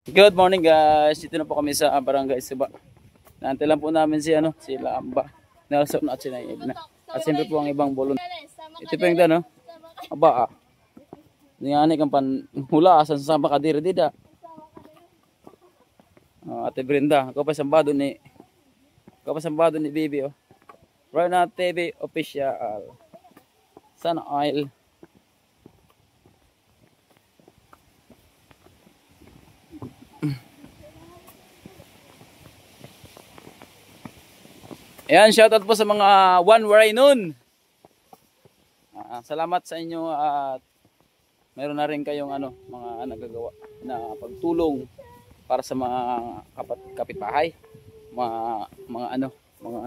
Good morning guys. Dito na po kami sa Barangay Suba. Naantay lang po namin si Lamba. Nelson at si Naibna. At siyempre po ang ibang bolon. Ito po yung dano. Aba. Niyani kang panhula sa sama kadiri dida. Ate Brenda, ko pa sambado ni Bibi oh. Right now TV official. Sana oil. Ayan, shoutout po sa mga One Waray noon. Salamat sa inyo at meron na rin kayong mga nagagawa na pagtulong para sa mga kapitbahay, mga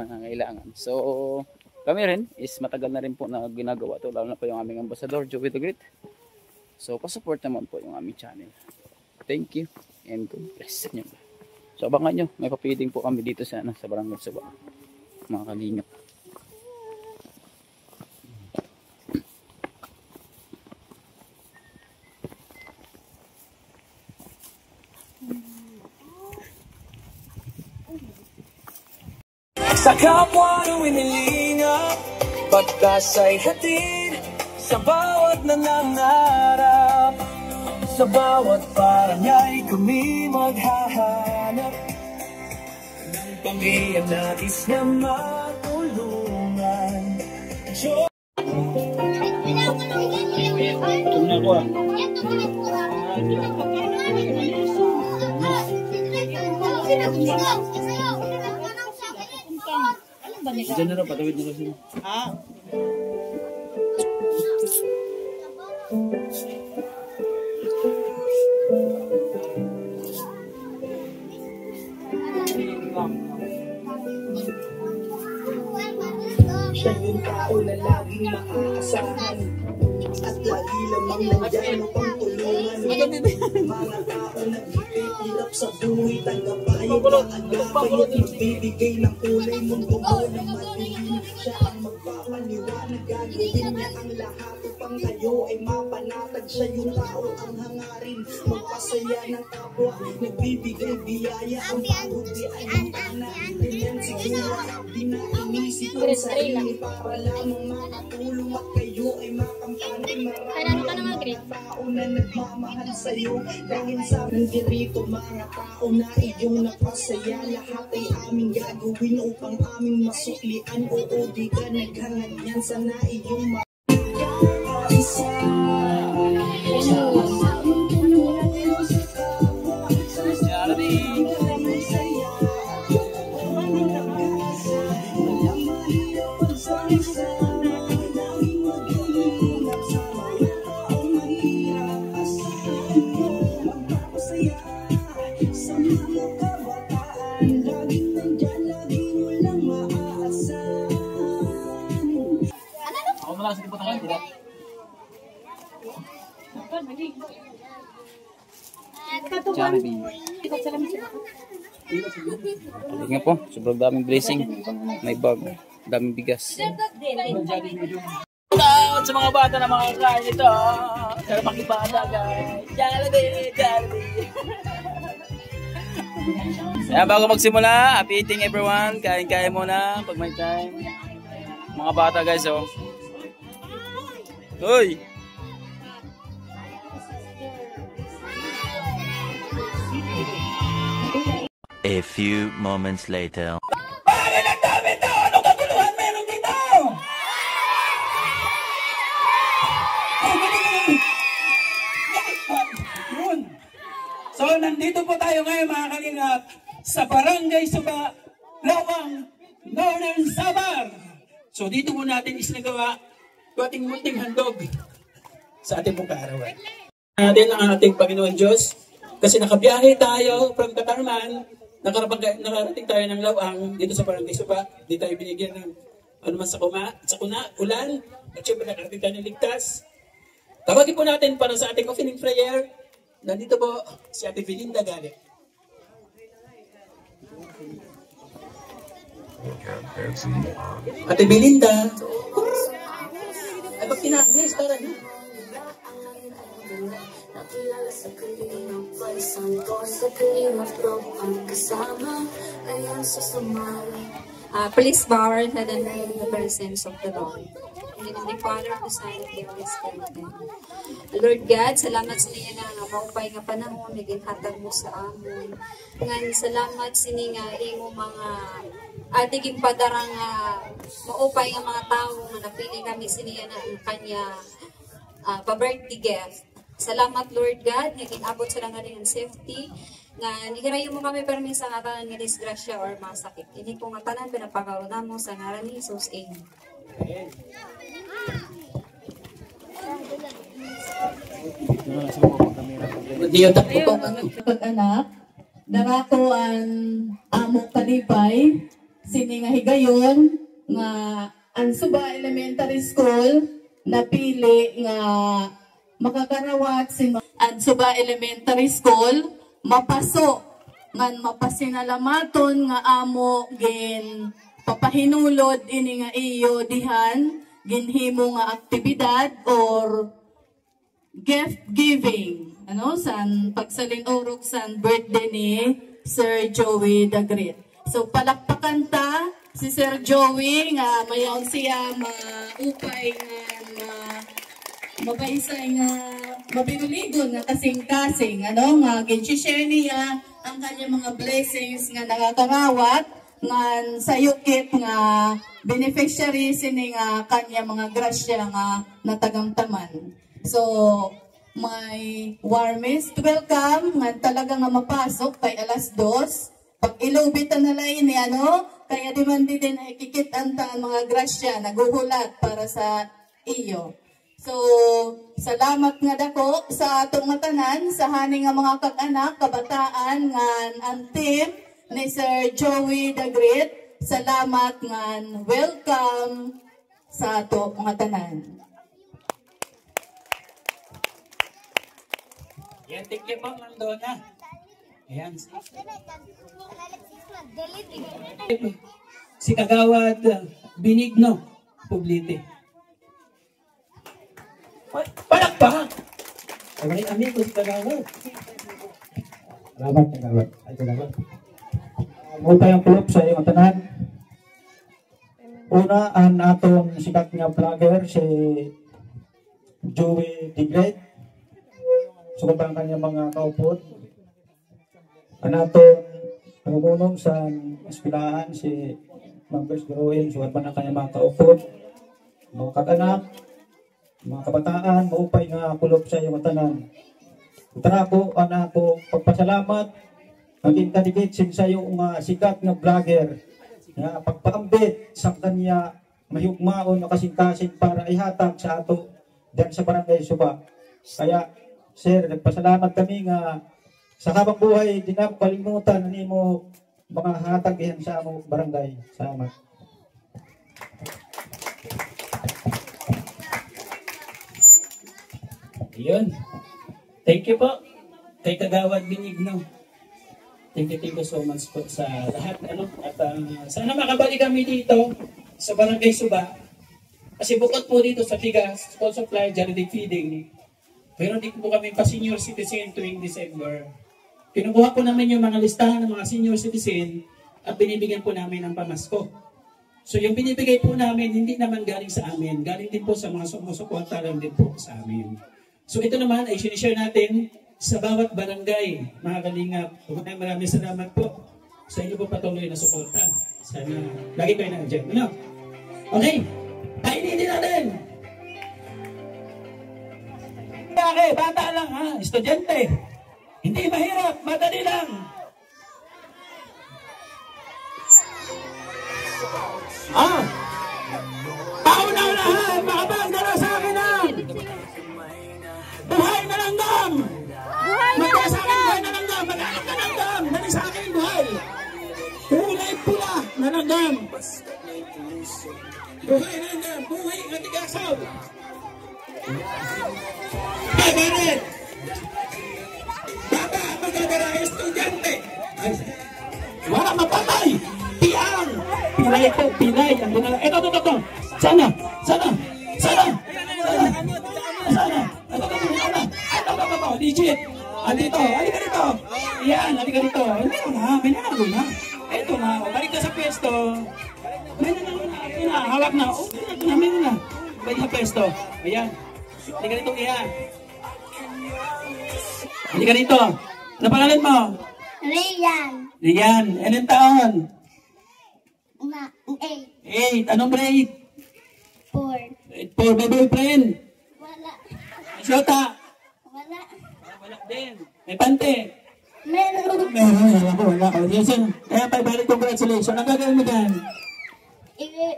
nangailangan. So, kami rin is matagal na rin po na ginagawa to, lalo na po yung aming ambassador, Joey the Great. So, pa-support naman po yung aming channel. Thank you and God bless inyo. So, abangan nyo, may papiting po kami dito sa Barangay Suba. Mga kalingap. Sa kapwa ng inilingap, pagkasay hatid sa bawat nangangarap. Sa bawat barangay kami maghahanap ng pamilya nais na matulungan. Diyan na rin, patawid na kasi. Siya yung tao na laging maaasahan at lagi lamang nandiyan upang tulungan. Mga tao nagpipilap sa buhay, tanggapay pag magbibigay ng kulay mundo mo na madilim. Siya ang magpapaliwanag, gagawin niya ang lahat upang tayo ay mapanatag. Siya yung tao ang hangarin, magpasaya ng kapwa, nagbibigay biyaya. Ang pagod di ay magpanaintindihan, siguro di na inisip ang sarili para lamang makatulong at kayo ay makampanan. Marami ang tao na nagmamahal sa'yo dahil sa nandirito mga tao na iyong napasaya. Lahat ay aming gagawin upang aming masuklian. Oo, di ka naghangad yan, sana iyong Nga po, sobrang daming blessing. May bag, daming bigas. Shoutout sa mga bata na mga kain ito. Sana makibata guys. Jollibee, Jollibee. Kaya bago magsimula, happy eating everyone. Kain-kain muna pag may time. Mga bata guys oh. Hoy! A few moments later. Bakit ang dami ito? Anong kaguluhan meron dito? Yun. So, nandito po tayo ngayon mga kalingap sa Barangay Suba, Lawang, Northern Samar. So, dito po natin isinagawa yung ating munting handog sa ating pong kaarawan. Natin ang ating Panginoon Diyos kasi nakabiyahe tayo from Katarman. Nakarating tayo ng Lawang dito sa Barangay Suba. Di tayo binigyan ng ulan. At syempre nakarating tayo ng ligtas. Tawagin po natin para sa ating opening prayer. Nandito po si Ate Belinda Gale. Ate Belinda. Ay, pag tinangyay, tara na. Nakilala sa kalingap ay santo, sa kalingap daw ang kasama, ngayon susama. Please bow our head and pray in the presence of the Lord. In the name of the Father, the Son, and the Holy Spirit. Lord God, salamat sa niya nga maupay nga panahon, naging hatag mo sa amon. Ngan salamat sini nga imo mga atiging padarang maupay nga mga tao nga napili kami siniya na kanya pa-birthday gift. Salamat Lord God, naging abot sa nga rin safety, nga nigirayo mo kami permisa nga tanan nga disgrasya or masakit. Ini ko nga tanan pinapagaroon mo sa ngaran ni Jesus. Amen. Pag-anak, darako ang amo kalipay, sini nga higayon, nga ang Suba Elementary School, napili nga makakarawat si ang Suba Elementary School, mapaso, ngan mapasinalamaton nga amo gin papahinulod ini nga iyo dihan, ginhimo nga aktibidad or gift giving, ano, san pagsalinurog san birthday ni Sir Joey the Great. So palakpakan ta si Sir Joey nga mayaon siya maupay nga mabaisay nga mabinuligon nga kasing-kasing, ano, nga gin-share niya ang kanyang mga blessings nga nakakarawat ngan sayukit nga beneficiary sini nga kanya mga grasya nga natagamtaman. So, may warmest welcome nga talaga nga mapasok kay alas 2. Pag ilubitan na lang ini, ano, kaya di man din ay kikitan ta ang mga grasya naguhulat para sa iyo. So, salamat nga dako sa atong matanan, sa haning nga mga kag-anak, kabataan, ngan ang team ni Sir Joey the Great. Salamat ngan welcome sa ato mga tanan. Yan, tikli po, nandun na. Ayan. Si Kagawad Benigno Poblete. Palakpak! Ay, amigos, Kagawad. Salamat, Kagawad. Ay, Kagawad. Muna yung tulog sa iyong tanan. Una, ang atong sikat nga vlogger, si Joey the Great. Sukot ang kanyang mga kaupod. Ang atong pangulong sa espilahan, si Members Growing, sukot pa ng kanyang mga kaupod. Mga kag-anak, mga kabataan, maupay nga kulog sa iyong tanan. Tara ko, ang ako pagpasalamat, maging kadigit sa iyong sikat nga vlogger. Nga pagpaambit sa kanya mahigmaon na kasing-kasing para ihatag sa ato diyan sa Barangay Suba. Kaya, sir, nagpasalamat kami nga sa habang buhay, di na kalimutan na mo mga hatag yan sa among barangay. Salamat. Yun. Thank you po kay Kagawad Benigno. Thank you so much po sa lahat. Ano? At sana makabalik kami dito sa Barangay Suba. Kasi bukod po dito sa bigas, school supply, charity feeding, pero di po kami pa senior citizen tuwing December. Kinukuha po namin yung mga listahan ng mga senior citizen at binibigyan po namin ng pamasko. So yung binibigay po namin, hindi naman galing sa amin. Galing din po sa mga sumusuporta lang din po sa amin. So ito naman ay sinishare natin sa bawat barangay, mga kalingap. Maraming salamat po sa inyo po patuloy na suporta. Sana lagi kayo nandiyan. Ano? Okay, kainin natin. Bakit? Bata lang ha, estudyante. Hindi mahirap, madali lang. Pauna-unahan, makapagdala sa akin ng buhay na langgam. Magdala sa akin buhay na langgam. Mag-anak na langgam. Dali sa akin buhay. Kulay pula na langgam. Buhay na langgam. Buhay na tigasaw. Kabaret. Baba, magdala estudyante. Wala mapatay. Piang. Pilay ito, pilay. Ito. Sana. DJ. Yan, halika dito. Meron na, may nanalo na. Ito na, balik ka sa pwesto. May nanalo na, ito na, hawak na. Oh, ito na, meron na. Balik sa pwesto. Ayan. Halika dito, Iha. Halika dito. Ano pangalan mo? Rian. Rian. Ilan taon? 8. 8. Anong grade? 4. 4. May boyfriend? Wala. May syota? Wala. Wala din. May pante? Meron. Wala. Kaya pa, balik congratulations. Ang gagawin mo dyan?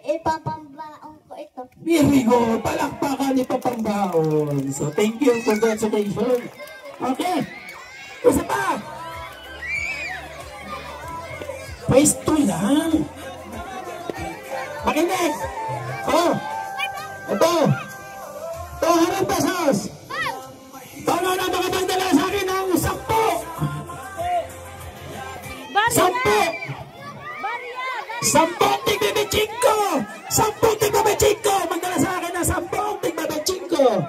Ipapambaon ko ito. Very good. Palakpakan ni Papambaon. So, thank you. Congratulations. Okay. Isa pa. Pwesto lang. Makinig. Oh. Ito. 200 pesos. Paano na makapagdala sa akin ng 10? 10 tig-bebe-chingko! 10 tig-bebe-chingko! Magdala sa akin ng 10 tig-bebe-chingko!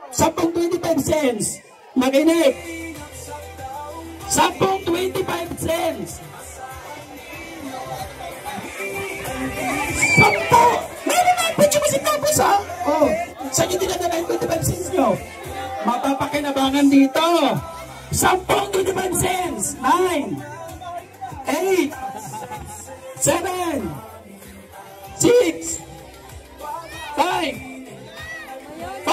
10 25 cents! Makinig! 10 25 cents! 10! Meron na! Pwede mo si Tapos ha? Oh, saan nyo dinadala yung 25 cents nyo? Mapapakinabangan dito! 10 25 cents! 9! 8! 7, 6, 5, 4.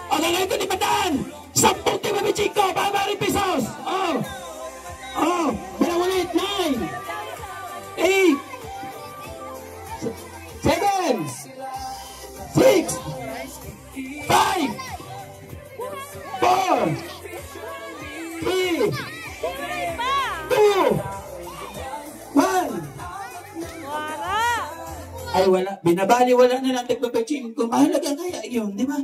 O, gagawin ko ni Matan. 10 tiba Chico, 500 pesos. Oh, bilang ulit. 9, 8, 7, 6, 5, 4, 3, 2, 1. Ay wala, binabali wala na lang tigpapaching ko. Mahalaga kaya yun, di ba?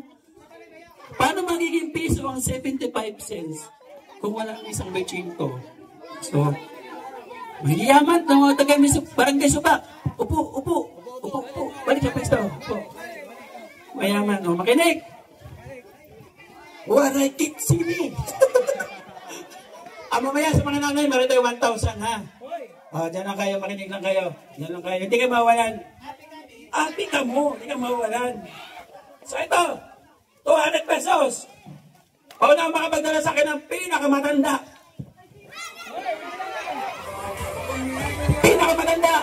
Paano magiging piso ang 75 cents kung wala ang isang baching ko? So, magiyaman ng mga barangay Subak. Upo. Balik sa pwesto. Upo. Mayaman, o makinig. Waray kitsini. Mamaya sa mga nanay, meron tayo 1,000 ha. Diyan lang kayo, makinig lang kayo. Diyan lang kayo. Hindi kayo mawalan. Ati ka mo, hindi ka mawalan. So ito, 200 pesos. O na makapagdala sa akin ng pinakamatanda. Pinakamatanda.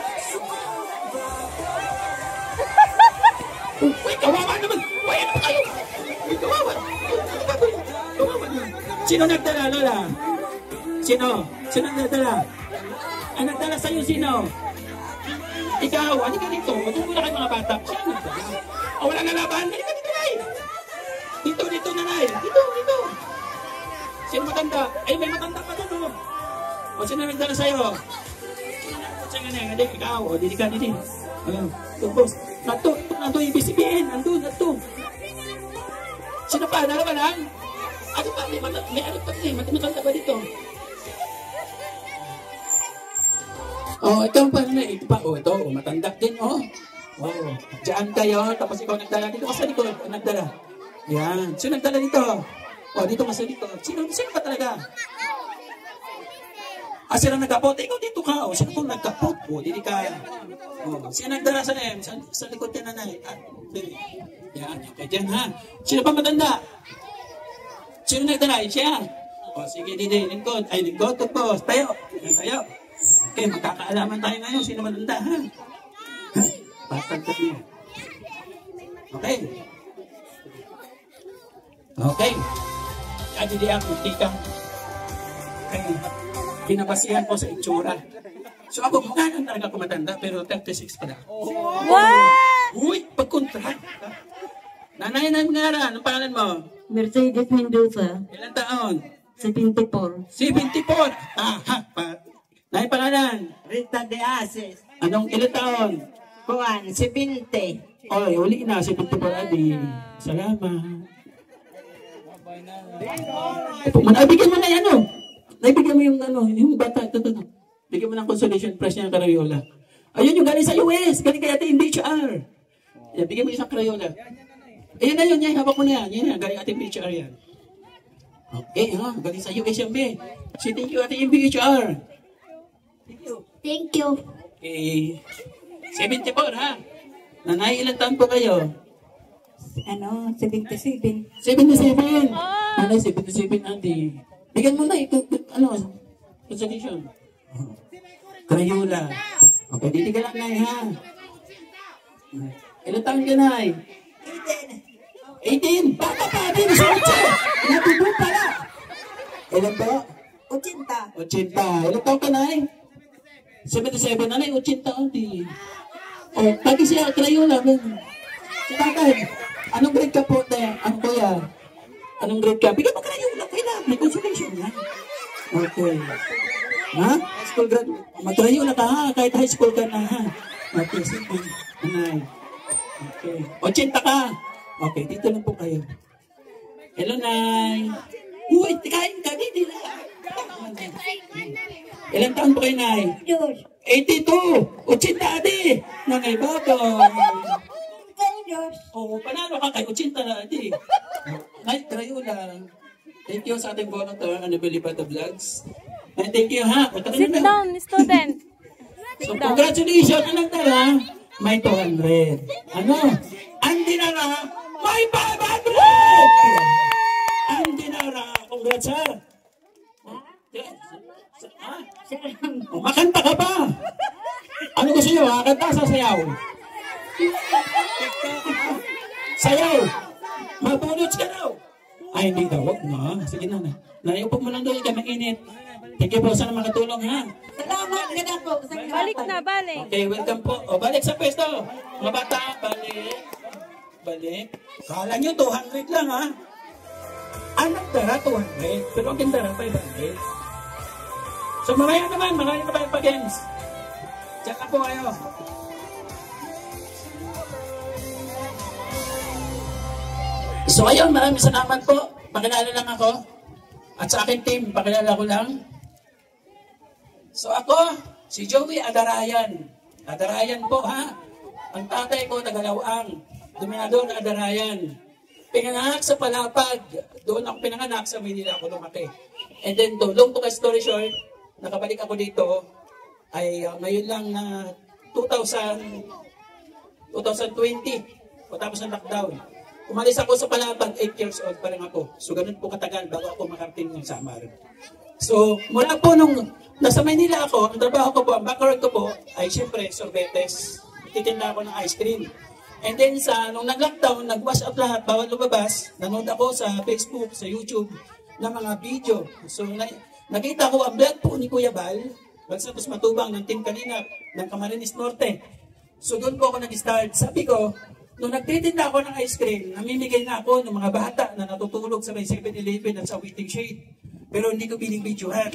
Uy, kawawa naman. Uy, ano kayo? Uy, kawawa. Kawawa naman. Sino nagdala, Lola? Sino nagdala? Ang nagdala sa'yo sino? Ikaw, ano ka dito? Matuto na kayo mga bata. Siya nagdala. O wala na laban? Ano ka dito, Nay? Dito, nanay. Dito. Sino matanda? Ay, may matanda pa doon. O sino nagdala sa'yo? Sino nga na? Ikaw. O, didi ka. Ano? Tugos. Nato, ibig sabihin. Nato. Sino pa? Dala ba lang? Ano pa? May ano pa? Matanda ba dito? Ito pa. Ito, matanda din, Diyan kayo, tapos ikaw nagdala dito. Kasi dito, nagdala. Yan. Sino nagdala dito? Dito kasi dito. Sino ba talaga? Sino nagkapot? Ikaw dito ka. Sino kung nagkapot? Dito ka. Sino nagdala sa M? Sa likod ka nanay. Yan. Okay, dyan ha. Sino pa matanda? Sino nagdala? Siya. Sige, dito. Lingkod. Tapos. Tayo. Okay, magkakaalaman tayo ngayon. Sino matanda, ha? Batang tayo. Okay. Hindi ako, tikang. Binabasihan ko sa itsura. So ako, mukha lang talaga ako matanda, pero 36 pa na. What? Uy, pagkontrat. Nanay na yung ngaran. Anong pangalan mo? Mercedes Mendoza, Ilan taon? 74. 74. Nay pangalan? Rita de Aces, Anong ilan taon? Juan, 70. Oy, uli na, 74 adi. Salamat. Bigyan mo na yan, Naibigyan mo yung bata. Ito. Bigyan mo ng consolation prize niya ng Crayola. Ayun yung galing sa US. Galing kay ate yung BHR. Yan, bigyan mo isang Crayola. Ayan na yun. Hawak mo na yan. Yan, galing ate BHR yan. Okay, galing sa USMB. So, thank you, Ate MBHR. Thank you. Thank you. Okay. 74, ha? Nanay, ilang taon po kayo? 77. 77. Nanay, 77, Ate. Bigyan mo na, consolation. Crayola. Okay, dito ka lang, Nay, ha? Ilang taon ka, Nay? 18. Bata pa, Ate. Natubo pala. Ilan po? 80. 80. Ilang taon ka, Nay? 77, Nanay, 80, Ate. Oh, pati siya, Crayola. Si tatay, anong grade ka po, Tay? Ano kuya? Anong grade ka? Bigyan mo Crayola, kuya. May consolation, ha? Okay. Ha? High school grad. Mag-Crayola ka, ha? Kahit high school ka na, ha? Okay, sige. Nanay. Okay. 80 ka. Okay, dito lang po kayo. Hello, Nay. Uy, kain ka, dito na. Ilang taon po kayo, Nay? 82. 80, Ate. Nanay, baba. Oo, panalo ka kay 80 na, Ate. Nay, Crayola. Thank you sa ating volunteer, Anabalibata Vlogs. And thank you, ha? Sit down, student. So, congratulations, anong tara? May 200. Ano? Ang dinara, may 500! Ang dinara, congrats, ha? Ha? Makanta ka ba? Ano gusto nyo, ha? Kanta sa sayaw? Sayaw! Mabulots ka daw! Ay, hindi daw. Wag na. Sige na. Naiupog mo lang doon. Kaya mainit. Thank you po. Sana makatulong, ha? Salamat ka na po. Balik na, balik. Okay, welcome po. O, balik sa pwesto. Mga bata, balik. Balik. Kala nyo, 200 lang, ha? Anak dara, 200. Pero ang gandara, 500. So, mamaya naman. Mamaya na tayo pa-games. Diyan na po kayo. So ayun, maraming salamat po. Pakilala lang ako. At sa aking team, pakilala ko lang. So ako, si Joey Adarayan. Adarayan po, ha? Ang tatay ko, Tagalawang. Dominador na Adarayan. Pinanganak sa Palapag. Doon ako pinanganak, sa Manila ako lumaki. And then, to long to the story short, nakabalik ako dito, ay ngayon lang na 2020, o tapos ng lockdown. Umalis ako sa Palapag, 8 years old pa lang ako. So ganun po katagal bago ako makarating ng Samar. So mula po nung nasa Manila ako, ang trabaho ko po, ang background ko po ay siyempre sorbetes. Titinda ako ng ice cream. And then nung nag-lockdown, nag-wash out lahat, bawal lumabas. Nanood ako sa Facebook, sa YouTube ng mga video. So nakita ko ang vlog po ni Kuya Bal, Bagsatos Matubang ng Team Kalingap ng Camarines Norte. So doon po ako nag-start. Sabi ko, nung nagtitinda ako ng ice cream, namimigay na ako ng mga bata na natutulog sa may 7-Eleven at sa waiting shade. Pero hindi ko binibidyohan.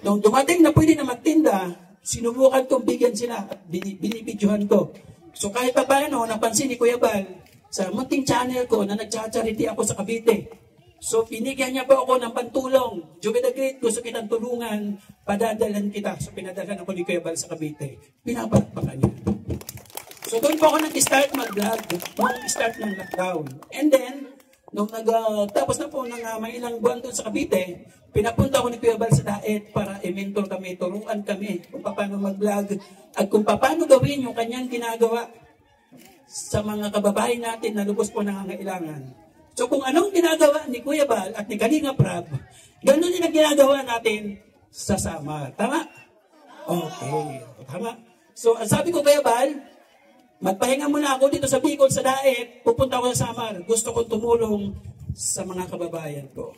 Nung dumating na pwede na magtinda, sinubukan kong bigyan sila at binibidyohan ko. So kahit pa paano, napansin ni Kuya Bal sa munting channel ko na nagcha-charity ako sa Cavite. So pinigyan niya po ako ng pantulong. Joey the Great, gusto kitang tulungan, padadalan kita. So pinadalan ako ni Kuya Bal sa Cavite. Pinapakpakan niya. So doon po ako nag-start mag-vlog, nag-start ng lockdown. And then, nung tapos na po ng may ilang buwan doon sa Cavite, pinapunta ko ni Kuya Bal sa Daet para i-mentor kami, turuan kami kung paano mag-vlog at kung paano gawin yung kanyang ginagawa sa mga kababayan natin na lubos po nangangailangan. So kung anong ginagawa ni Kuya Bal at ni Kalinga Prab, ganun din ang ginagawa natin sa Samar. Tama? Okay. Tama. So sabi ko Kuya Bal, magpahinga muna ako dito sa Bicol, sa Daet, pupunta ako sa Samar. Gusto kong tumulong sa mga kababayan ko.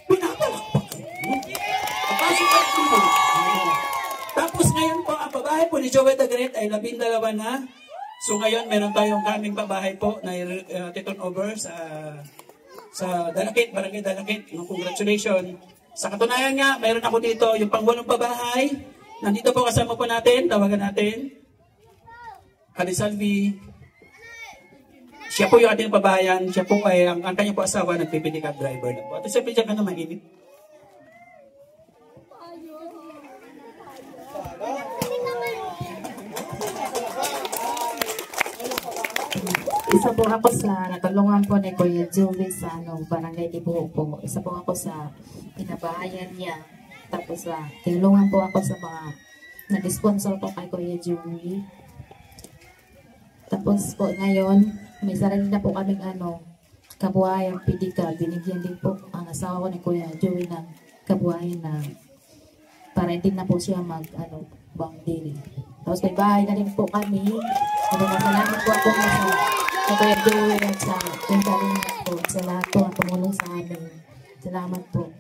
Pinapalakpak ko. Tapos ngayon po, ang pabahay po ni Joey the Great ay 12 na. So ngayon, meron tayong kaming pabahay po na titurn over sa Dalakit, Barangay Dalakit. Congratulations. Sa katunayan nga, meron ako dito yung pangwalong pabahay. Nandito po kasama po natin, tawagan natin. Kalisalvi, siya po yung ating pabayan, siya po ay ang kanya po asawa, nagpipilikat driver na po. At siyempre dyan ka na mainit. Isa po ako sa natulungan po ni Kuya Joey sa barangay Ibuho po. Isa po ako sa pinabahayan niya. Tapos tinulungan po ako sa mga nag-sponsor po kay Kuya Joey. Tapos po ngayon, may sarili na po kaming kabuhayan PDK. Binigyan din po ang asawa ko ni Kuya Joey ng kabuhayan na para hindi na po siya bangdili. Tapos may bahay na rin po kami. Salamat po ako sa Kuya Joey at sa Pintarin po. Sa lahat po ang tumulong sa amin. Salamat po.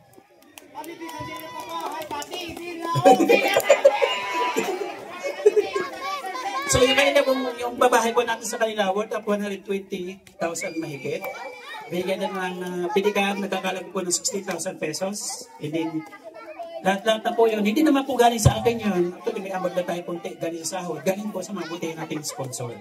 So yung kanina po, yung babahay po natin sa kanila, worth of 120,000 mahigit. Bigyan na ng PDK, nagkakalag po ng 60,000 pesos. And then, lahat na po yun. Hindi naman po galing sa akin yun. Actually, may ambag na tayo punti, galing sa sahod. Galing po sa mabuti nating sponsor.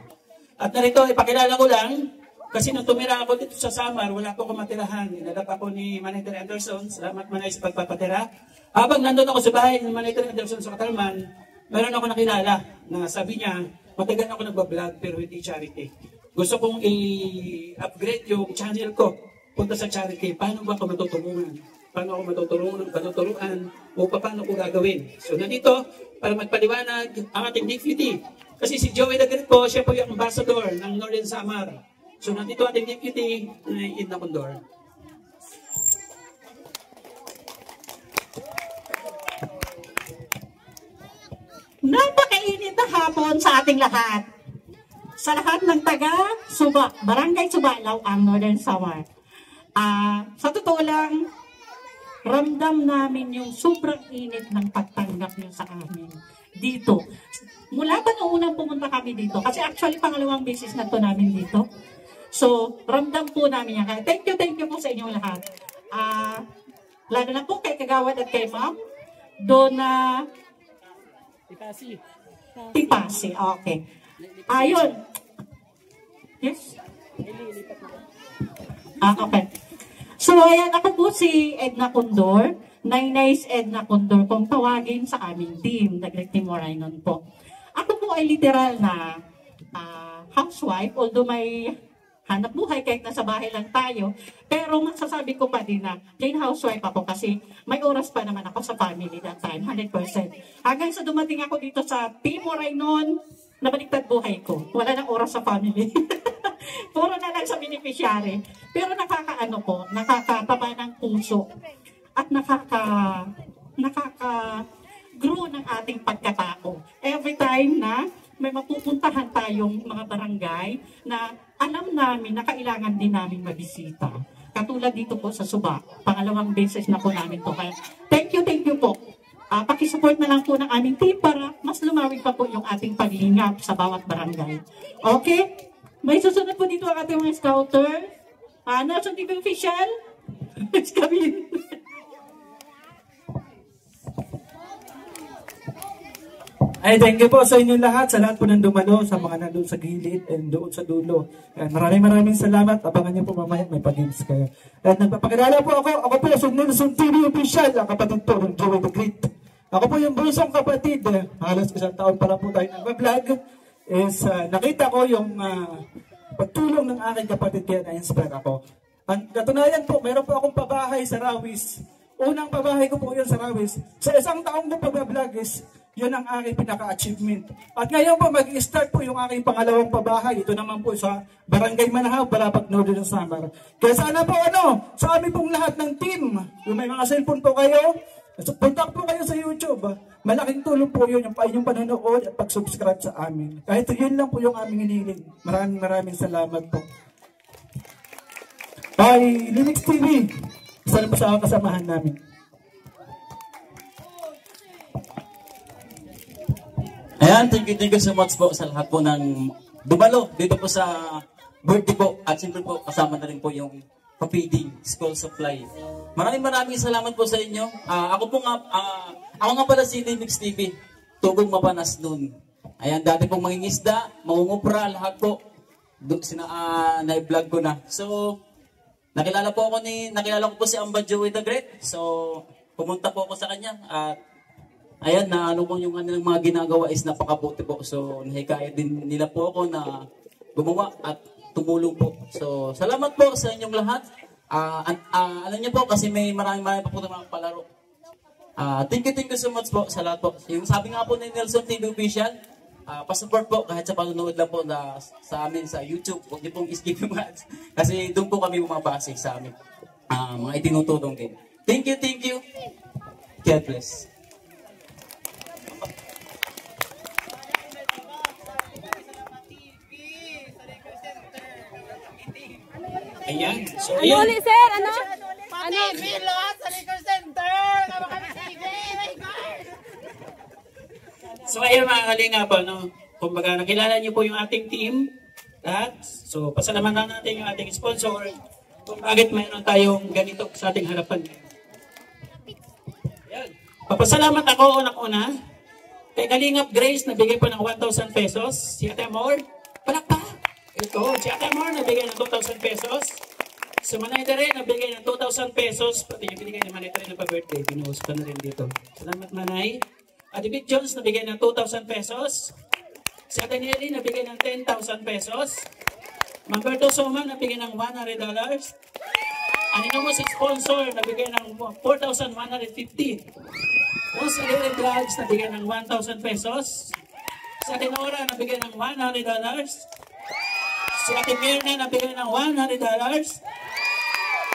At narito, ipakilala ko lang, kasi nung tumira ako dito sa Samar, wala po akong matirahan. Inadap ako ni Manager Anderson. Salamat Manay sa pagpapatira. Habang nandun ako sa bahay ni Manager Anderson sa Katalman, meron ako nakilala na sabi niya, matagal ako nagbablog pero hindi charity. Gusto kong i-upgrade yung channel ko. Punta sa charity. Paano ba ako matutulungan? Paano ako matuturuan? O paano ko gagawin? So nandito, para magpaliwanag ang ating deputy. Kasi si Joey Dagret po, siya po yung ambassador ng Northern Samar. So nandito ating deputy, Edna Condor. Napakainit na hapon sa ating lahat. Sa lahat ng taga-Suba, Barangay Subalaw, ang Northern Samar. Sa totoo lang, ramdam namin yung sobrang init ng pagtanggap niyo sa amin dito. Mula pa noong unang pumunta kami dito, kasi actually pangalawang beses na to namin dito. So, ramdam po namin yan. Thank you po sa inyong lahat. Lalo na po kay Kagawad at kay Ma'am. Dona Tipasi. Okay. Ayun. Yes? Okay. So, ayan, ako po si Edna Condor. Nainay's Edna Condor kung tawagin sa aming team. Dagret Team Morainon po. Ako po ay literal na housewife, although may hanap buhay kahit nasa bahay lang tayo. Pero masasabi ko pa din na plain housewife ako kasi may oras pa naman ako sa family that time, 100%. Hanggang sa dumating ako dito sa Team Morainon, nabaliktad buhay ko. Wala nang oras sa family. Puro na lang sa beneficiary. Pero nakakataba ng puso at nakaka-grow ng ating pagkatao. Every time na may mapupuntahan tayong mga barangay na alam namin na kailangan din namin mabisita. Katulad dito po sa Suba. Pangalawang beses na po namin to. Kaya thank you po. Pakisupport na lang po ng aming team para mas lumawig pa po yung ating paglingap sa bawat barangay. Okay? May susunod po dito ang ating mga scouter. Nelson TV official. Let's come in. Ay, thank you po sa inyong lahat, sa lahat po ng dumalo, sa mga nandun sa gilid and doon sa dulo. Maraming salamat. Abangan niyo po mamaya, may pag-games kayo. At nagpapakilala po ako po si Nelson TV official, ang kapatid po ng Joey the Great. Ako po yung bunsong kapatid, halos isang taon pa lang po tayo nag-vlog, is nakita ko yung pagtulong ng aking kapatid kaya na-inspire ako. Ang katunayan po, meron po akong pabahay sa Rawis. Unang pabahay ko po yun sa Rawis. Sa isang taong po pag-vlog is, yun ang aking pinaka-achievement. At ngayon po, mag-start po yung aking pangalawang pabahay. Ito naman po sa Barangay Manahaw, Balapac, Northern Samar. Kaya sana po sa amin pong lahat ng team, yung may mga cellphone po kayo, punta po kayo sa YouTube. Malaking tulong po yun, yung inyong panonood at pag-subscribe sa amin. Kahit yun lang po yung aming hinihiling. Maraming salamat po. Bye, Linux TV. Sana po sa kasamahan namin. Ayan, thank you so much po sa lahat po ng dumalo dito po sa birthday po. At siyempre po, kasama na rin po yung pa-feeding, school supply. Maraming salamat po sa inyo. Ako nga pala si Linux TV, Tugong Mapanas noon. Ayan, dati pong mangingisda, mangungupra, lahat po. Na-vlog ko na. So, nakilala ko po si Amba Joey the Great. So, pumunta po ako sa kanya at ayan, na yung kanilang mga ginagawa is napakabuti po. So, nahikayat din nila po ako na gumawa at tumulong po. So, salamat po sa inyong lahat. Alam niyo po, kasi may maraming pa po mga palaro. Thank you so much po sa lahat po. Yung sabi nga po ni Nelson TV Official, pa-support po kahit sa panonood lang po sa amin sa YouTube. Huwag niyo pong skip yung ads. Kasi doon po kami bumabase sa amin. Mga itinutulong din. Thank you. God bless. Ayan. So, Ano ayan. ulit, sir? Ano? Ano? Sa Liquor Center! Kama kami TV! My God! So, ayan mga kalinga po, no? Kumbaga, nakilala niyo po yung ating team. Lahat. So, pasalamatan natin yung ating sponsor kung bakit mayroon tayong ganito sa ating harapan. Ayan. Papasalamat ako unang-una kay Kalingap Grace na bigay po ng 1,000 pesos. Si Ate Amor, palakpak! Ito, si Ate Amor nabigay ng 2,000 pesos. Si Manay Tere nabigay ng 2,000 pesos. Pati yung binigay ni Manay Tere na pa-birthday, pinuhos pa na rin dito. Salamat Manay. Ate Big Jones nabigay ng 2,000 pesos. Si Ate Nelly nabigay ng 10,000 pesos. Mamberto Soma nabigay ng $100. Anino mo si sponsor nabigay ng 4,150. Rose Alegre Vlogs nabigay ng 1,000 pesos. Si Ate Nora nabigay ng $100. Si Ate Mirna nabigay ng $100.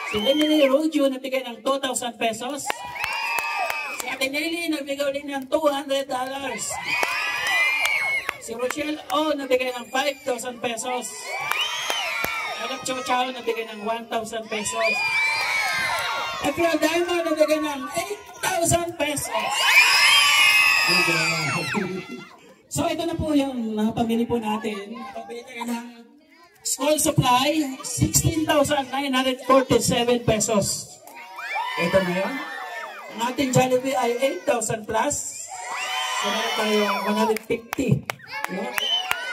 Si Lenny Rodio nabigay ng 2,000 pesos. Si Ate Nelly nabigay din ng $200. Si Rochelle O nabigay ng 5,000 pesos. Alap Chow Chow nabigay ng 1,000 pesos. April Diamond nabigay ng 8,000 pesos. So ito na po yung pamili po natin. Pabili tayo ng school supply, 16,947 pesos. Ito na yun. Ang ating Jollibee ay 8,000 plus. So meron tayong 150. No?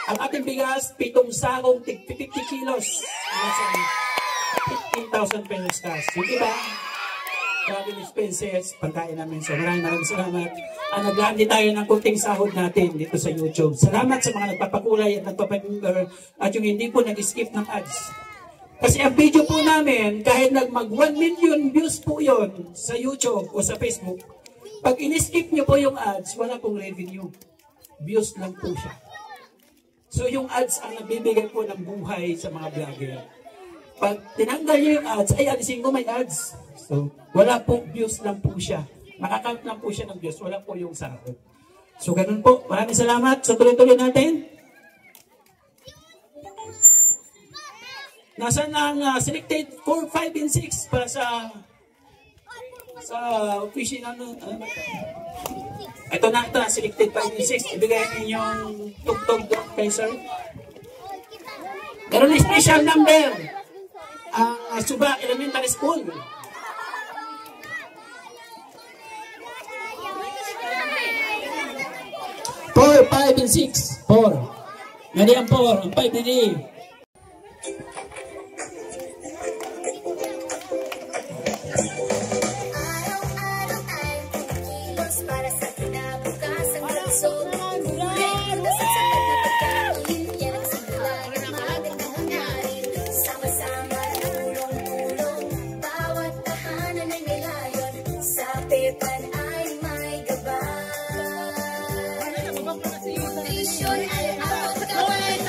Ang ating bigas, 7 sakong 50 kilos. 15,000 pesos cash. Yung iba, grabe expenses, pagkain namin. So maraming salamat. Naglandi tayo ng kunting sahod natin dito sa YouTube. Salamat sa mga nagpapakulay at nagpapamember at yung hindi po nag-skip ng ads. Kasi ang video po namin, kahit mag 1 million views po yon sa YouTube o sa Facebook, pag in-skip nyo po yung ads, wala pong revenue. Views lang po siya. So yung ads ang nagbibigay po ng buhay sa mga vlogger. Pag tinanggal nyo yung ads, ay alisin ko may ads. So wala po, views lang po siya. Makakount lang po siya ng views, wala po yung sahod. So ganun po, maraming salamat. So tuloy-tuloy natin. Nasaan ang selected 4, 5, and 6 para sa official ito na, selected 5 and 6. Ibigay ninyong tugtog kay sir. Meron special number ang Suba Elementary School. 4, 5, and 6. 4. Nadi ang 4. Ang 5 nadi. Para sa kinabukasan ng soul. Ready na sa sapat na pagkain. Yan ang simula at magandang hangarin. Sama-sama tulong-tulong. Bawat tahanan ay may layon. Sa pepan ay may gabay. Nutrisyon ay ang pagkawalan.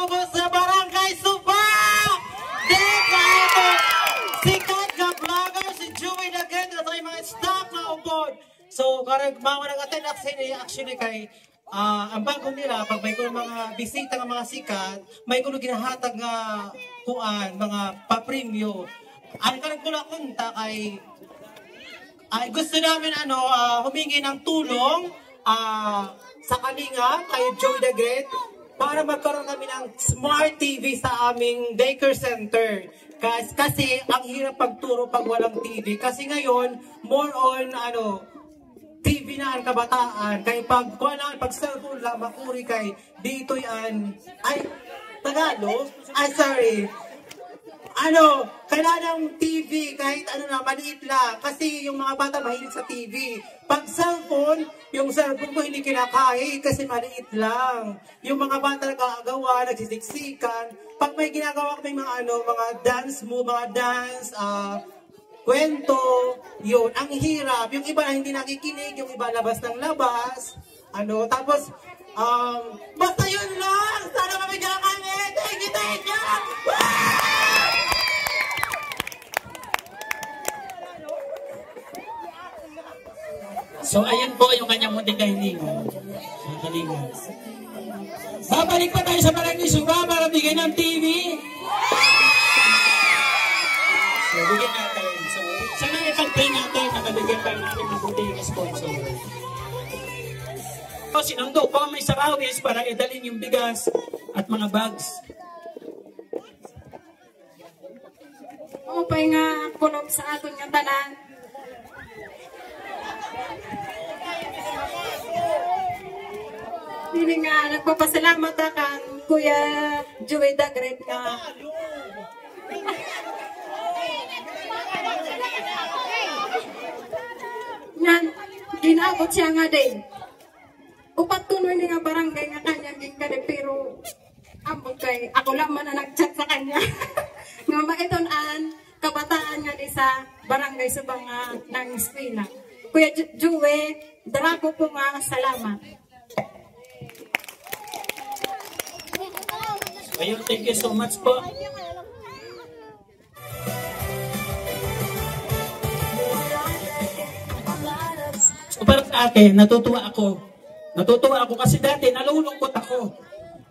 ako po sa Barangay Suba! Dito ito, sikat ka vlogger si Joey Nagenda sa mga staff na upod. So, karag mga nag-attend actually kay ang bago nila, pag may kuno mga bisita ng mga sikat, may kuno ginahatag nga kuan, mga papremyo. Ang karag kuno kunta kay ay gusto namin humingi ng tulong sa kalinga kay Joey the Great para magkaroon kami ng smart TV sa aming daycare center. Kasi ang hirap pagturo pag walang TV. Kasi ngayon, more on TV na ang kabataan. Kaya pag cellphone lang, makuri kay dito yan. Ay, Tagalog? Ay, sorry. Kailangan ng TV kahit maliit lang. Kasi yung mga bata mahilig sa TV. Pag cellphone, yung cellphone ko hindi kinakahit kasi maliit lang. Yung mga bata nagkagawa, nagsisiksikan. Pag may ginagawa kami mga dance move, mga dance, kwento, yun, ang hirap. Yung iba na hindi nakikinig, yung iba labas ng labas. Tapos, basta yun lang! Sana mabigyan kami! Thank you! So, ayan po yung kanyang munting kahilingan. Babalik pa tayo sa Barangay Suba para bigyan ng TV. So, bigyan natin. So, sana ipag-pray natin na mabigyan tayo natin ng buting sponsor. So, sinundo po may sarawis para idalhin yung bigas at mga bags. Upay nga kunog sa aton nga tanan. Hindi nga nagpapasalamat kan Kuya Joey the Great nga. Yan, ginabot siya nga din. Upat tunoy nga barangay nga kanyang gingkali pero ambot kay ako lang man na nag-chat sa kanya. Nga maitonan kabataan nga di sa Barangay Subang ng eskwela. Kuya Joey, darako po nga salamat. Ayun, thank you so much po. So para sa akin, natutuwa ako kasi dati nalulungkot ako.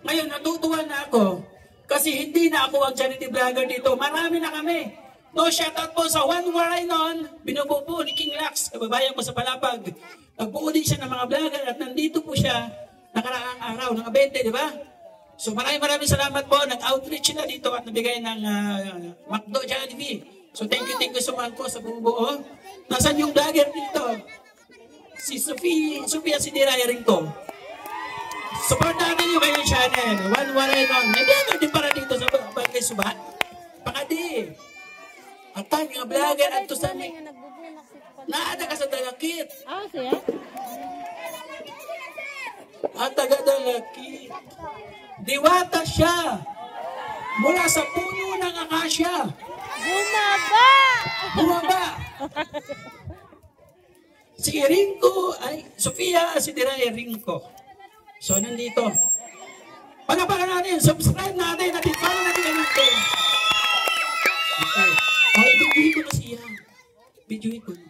Ngayon natutuwa na ako kasi hindi na ako ang charity vlogger dito. Marami na kami. No, shoutout po sa One Warainon, binubuo po ni King Lax, kababayan ko sa Palapag. Nagbuo din siya ng mga vlogger at nandito po siya nakaraang araw, ng 20, di ba? So maraming salamat po. Nag-outreach na dito at nabigay ng McDo Jollibee. So thank you so much po sa bumubuo. Nasaan yung vlogger dito? Si Sofia Sidirae Rinco. Support natin yung kanyang channel. One Warainon. Nag-vlogger din para dito sa Barangay Suba. Pakadi. At tayo nga vlogger at to sa amin. Naada ka sa Dalakit. Siya? At taga Dalakit. Diwata siya. Mula sa puno ng akasya. Bumaba. Si Rinco, Sofia Sidirae Rinco. So, nandito. Palapakan natin, subscribe natin, at follow natin natin. Okay. Ibigay ko na siya. Bidyoin ko na.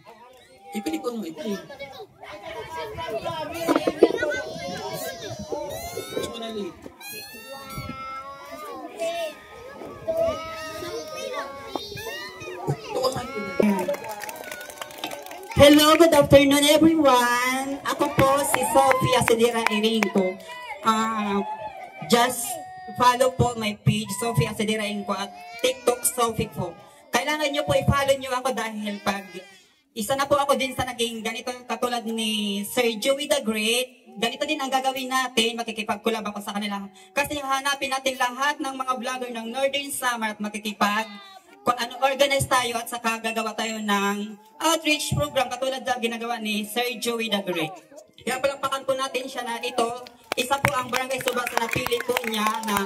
Ipili ko na, ipili. So, nalit. Hello, good afternoon everyone. Ako po si Sofia Sidirae Rinco. Just follow po my page, Sofia Sidirae Rinco, at TikTok Sophie po. Kailangan nyo po i-follow nyo ako dahil pag isa na po ako din sa naging ganito katulad ni Sir Joey the Great, ganito din ang gagawin natin, makikipag-collab ako sa kanila. Kasi hanapin natin lahat ng mga vlogger ng Northern Summer at organize tayo at saka gagawa tayo ng outreach program katulad na ginagawa ni Sir Joey the Great. Kaya palakpakan po natin siya na ito, isa po ang Barangay Suba sa napili po niya na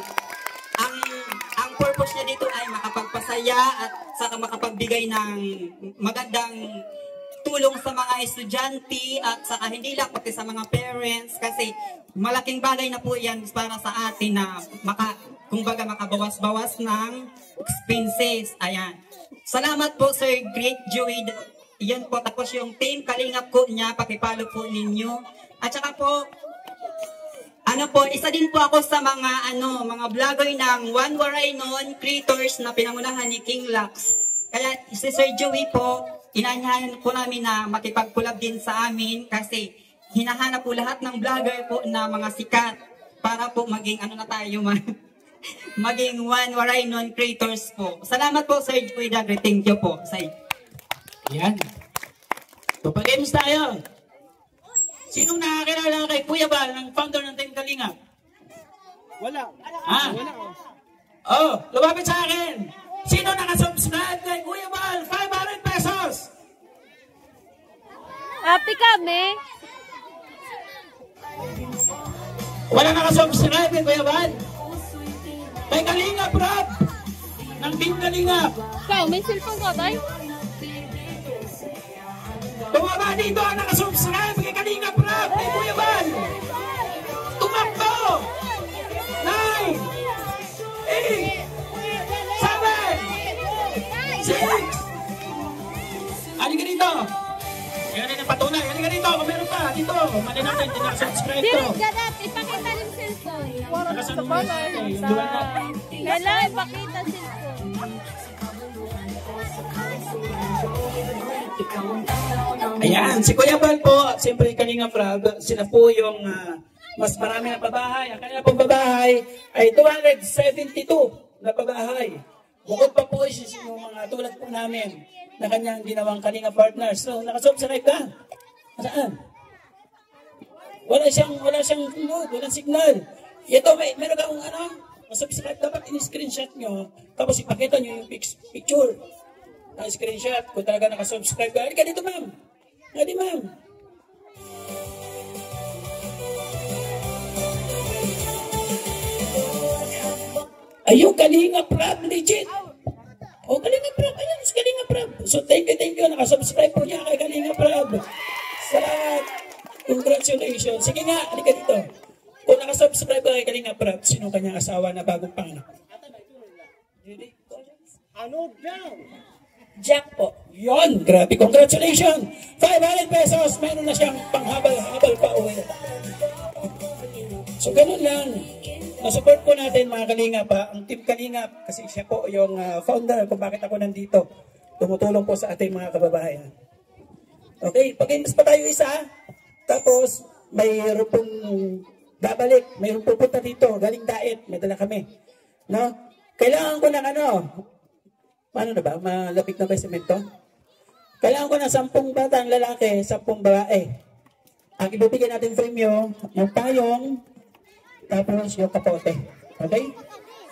ang purpose niya dito ay makapagpasaya at saka makapagbigay ng magandang tulong sa mga estudyante at saka hindi lang pati sa mga parents kasi malaking bagay na po yan para sa atin na kumbaga makabawas-bawas ng expenses. Ayan. Salamat po Sir Great Joey. Yan po, tapos yung team Kalingap ko niya, pakipalo po ninyo. At saka po, isa din po ako sa mga vlogger ng One Warainon Creators na pinangunahan ni King Lux. Kaya si Sir Joey po, inanyahan po namin na makipag-collab din sa amin kasi hinahanap po lahat ng vlogger po na mga sikat para po maging maging One Warainon Creators po. Salamat po Sir Joey Dagre. Thank you po. Yan. So, pag-games tayo. Sinong nakakilala kay Kuya Bal, ng founder ng Team Kalingap? Wala. Wala. Oh, lumapit sa akin. Sino nakasubscribe kay Kuya Bal? 500 pesos. Happy kami. Wala nakasubscribe kay Kuya Bal? Kay Kalingap Rob ng Team Kalingap. Ikaw, may cellphone ko, tayo? Tumama dito ang nakasubscribe kay Kalingap Rob kay Kuya Bal. Tumakbo! 9 8 7 6. Halika dito. Yan ang patunay. Halika dito. Kung meron pa. Dito. Mali natin. Hindi nakasubscribe to. Direct ka natin. Ipakita yung cellphone. Nakasanong natin. Yung duwan natin. Kailangan ipakita cellphone. Ayan, si Kuya Bal po, siyempre Kalingap Rob, sila po yung mas marami na pabahay. Ang kanila pong pabahay ay 272 na pabahay. Bukod pa po yung mga tulad po namin na kanyang ginawang Kalingap partners. So, nakasubscribe ka? Saan? Wala siyang mood, walang signal. Ito, meron kang masubscribe, dapat in-screenshot nyo, tapos ipakita nyo yung picture. Screenshot kung talaga nakasubscribe ka. Halika dito, ma'am. Halika, ma'am. Ayun, Kalingap Rob, legit. O, Kalingap Rob, ayun, Kalingap Rob. So, thank you. Nakasubscribe po niya kay Kalingap Rob. Salamat. Congratulations. Sige nga, halika dito. Kung nakasubscribe ka kay Kalingap Rob, sino kanyang asawa na bagong panganak? Ano daw? Jack po. Yun, grabe. Congratulations. 500 pesos. Meron na siyang panghabal-habal pa uwi. So, ganun lang. Nasupport po natin mga Kalingap ang Team Kalingap kasi siya po yung founder kung bakit ako nandito. Tumutulong po sa ating mga kababayan. Okay, pag-games pa tayo isa. Tapos, mayroon pong babalik. Mayroon pupunta dito. Galing Daet. May dala kami. No? Kailangan ko ng paano na ba? Malapit na ba yung semento? Kailangan ko ng 10 batang lalaki, 10 babae. Ang ibibigay natin premyo, yung payong, tapos yung kapote. Okay?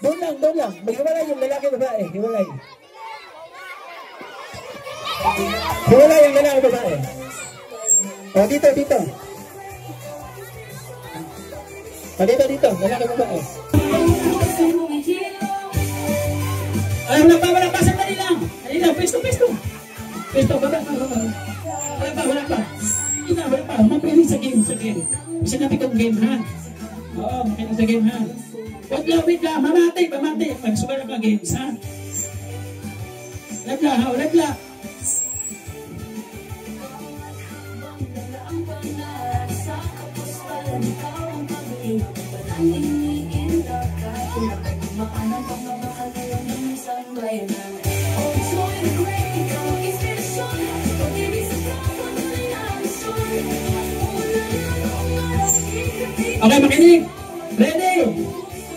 Doon lang. Maghiwalay yung lalaki, babae. Hiwalay. Hiwalay yung lalaki, babae. O, dito. O, dito. Lalaki, babae. Ay, wala pa. Sandali lang. Pesto. Wala pa. Wala pa. Makinig sa game. Kasi natin kong game, ha? Oo, makinig sa game, ha? Wait lang. Mamati. Pag-sugar ka games, ha? Lagla. Okay, makinig. Ready?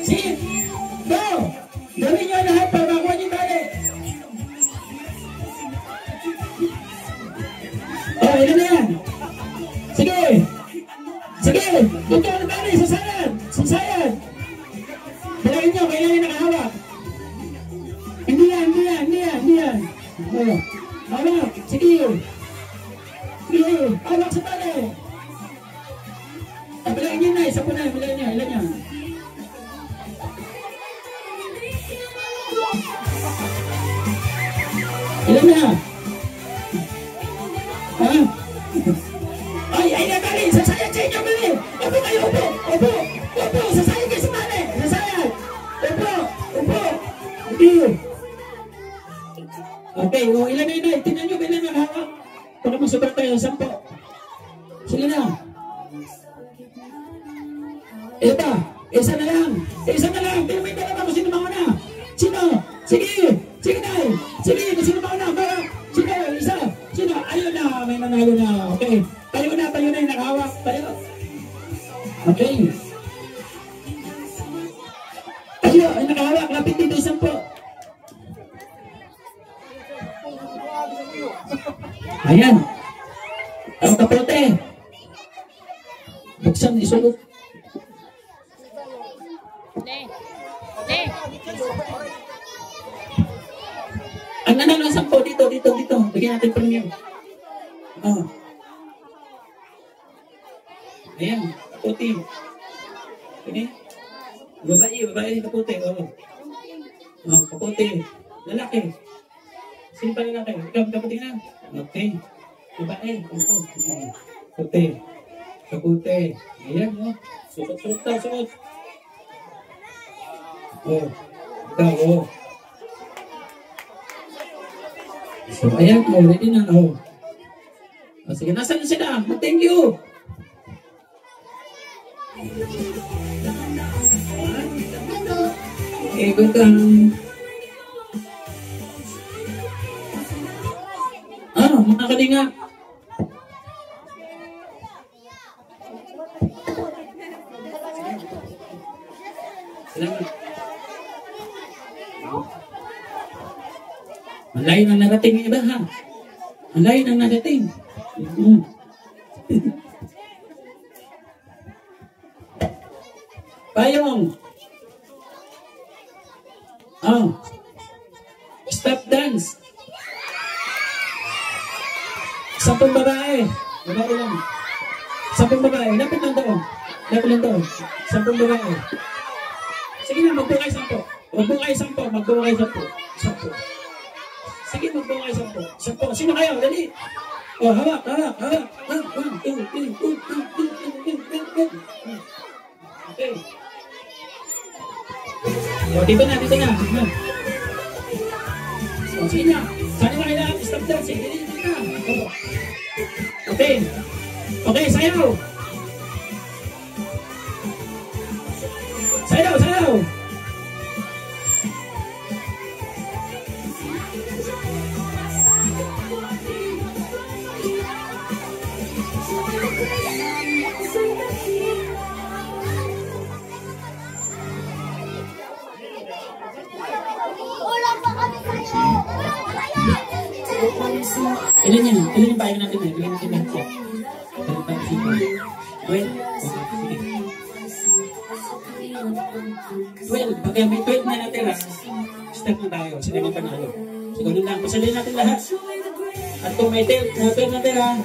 Sit. Go. Gawin nyo lahat para makuha nyo tali. Oh, ilan na yan? Sige. Ito ang tali. Sasayan. Bilangin nyo, kailan yung nakahawak. Hindi yan. Oh. Hawak. Sige. Hawak sa tali. Bilangin nyo na, isa po na. Bilangin nyo, ilan nyo. Ilan na. Ito, isa na lang. Isa na lang. Pero may dalawa kung sino mauna. Sino? Sige. Sige na. Sige, kung sino mauna. Sino? Isa. Sino? Ayun na. May nanalo na. Okay. Tayo na yung nakahawak. Tayo. Okay. Tayo, ay nakahawak. Lapit dito isang po. Ayan. Ang kapote. Buksan, isulot. Ang nanalo ng 10 dito. Bigyan natin premium. Oh. Ayan, kapote. Ini. Babae kapote. Oh, kapote. Lalaki. Sino pa lalaki? Ikaw, kapote na. Okay. Babae. Kapote. Kapote. Ayan, oh. Suot. Oh. Ikaw, oh. So, ayan, oh, ready na, oh. Oh, sige, nasaan na sila? Thank you. Okay, good kang. Mga kalinga. Salamat. Ang layo na narating ng iba, ha? Ang layo na narating. Payong. Oh. Stop dance. 10 babae. Babae lang. 10 babae. Lapit lang doon. 10 babae. Sige na, magbuo kayo 10. Magbuo kayo 10. Sige, magbuo kayo 10. Sino kayo? Dali. Oh, hawak. 1, 2, 3, 4. Okay. O, dito na. O, sige na. Saan na kailangan? Stop dance. Dito na. Okay, sayaw. Ilan yung bayan natin na? Ilan natin natin? Well, pagka may 12 na natira, start na tayo. Sila may panalo. So, ganun lang. Pasalin natin lahat. At kung may 12 natira,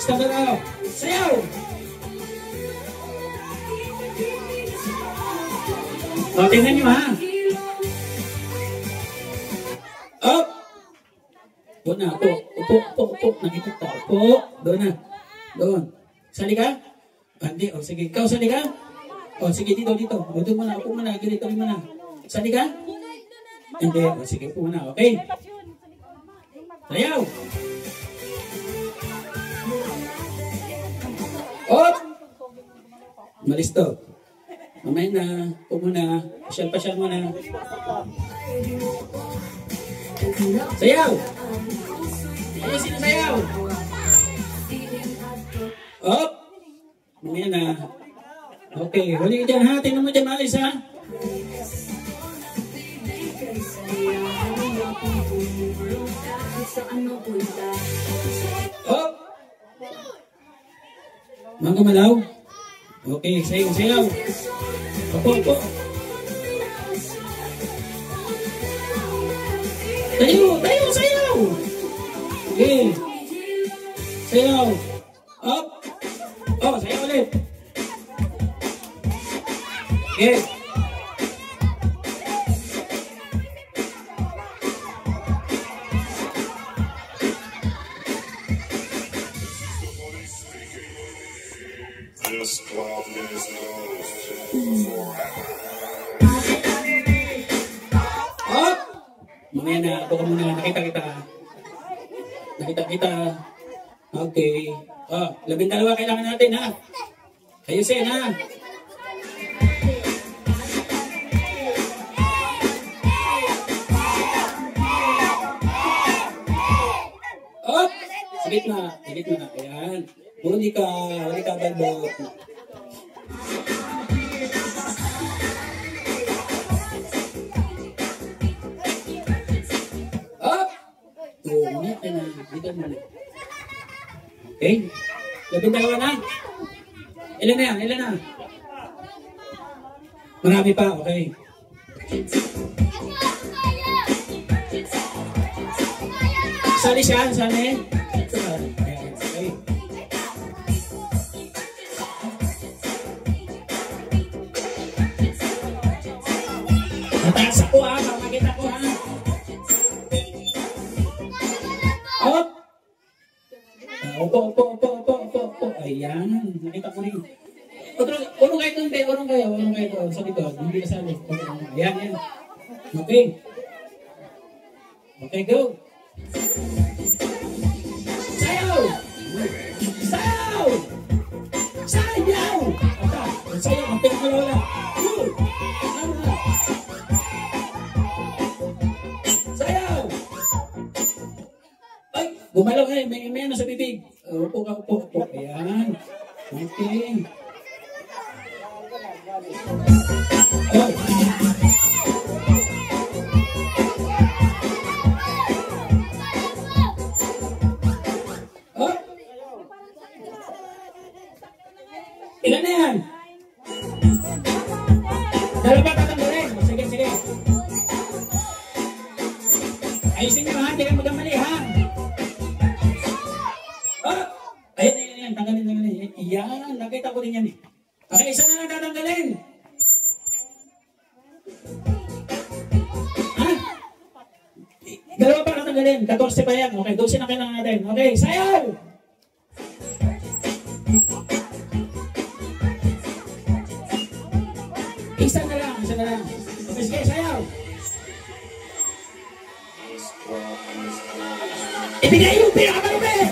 start na tayo. Sayaw! O, tingnan nyo, ha? Up! Doon na, upo. Nakita tayo. Upo. Doon na. Doon. Sali ka? Hindi. O, sige. Ikaw, sali ka? O, sige, dito. O, doon muna. Upo muna. Ganito muna. Sali ka? Hindi. O, sige, upo muna. Okay? Sayaw! Up! Malis to. Mamaya na. Upo muna. Pasyal muna. Sayaw! Ano sinasayaw? Up! Mamaya na. Okay, huli ka dyan, ha? Tingnan mo dyan, Alice, ha? Up! Mga gumalaw? Okay, sayaw. Opo. Tayo, sayaw! Okay. Sayaw. Up. Oh, sayaw ulit. Okay. This club is closed Up! Mamaya na, ako muna. Nakita kita. Okay. Oh, 12 kailangan natin, ha? Ayusin ha. Up! Sa gitna. Sa gitna. Ayan. Huli ka balbot. Up! Ulit na. Dito mo na. Okay. Labing dalawa na. Ilan na yan? Ilan na? Marami pa. Okay. Sali siya. Sali. Okay. Mataas ako ha. Makakita ko ha. Up! Opo. Ayan. Nakita ko rin. Urong kayo doon, urong kayo doon. Sa likod. Hindi ka sali. Ayan. Okay. Okay, go. Sayaw! Sayaw! Sayaw! Sayaw, ang pinakalawa. Sayaw! Ay, gumalaw kayo. May ano sa bibig. Upo. Ayan. Okay. Oh. Ilan na yan? Dalawa tatanggalin. Sige. Ayusin nyo ha, hindi kayo magkamali ha. Oh! Ayan, tanggalin. Iyan, nakita ko rin yan eh. Okay, isa na lang tatanggalin. Ha? Dalawa pa tatanggalin, 14 pa yan. Okay, 12 na kailangan natin. Okay, sayaw! Isa na lang. Okay, sige, sayaw. Ibigay yung pinakamalupit!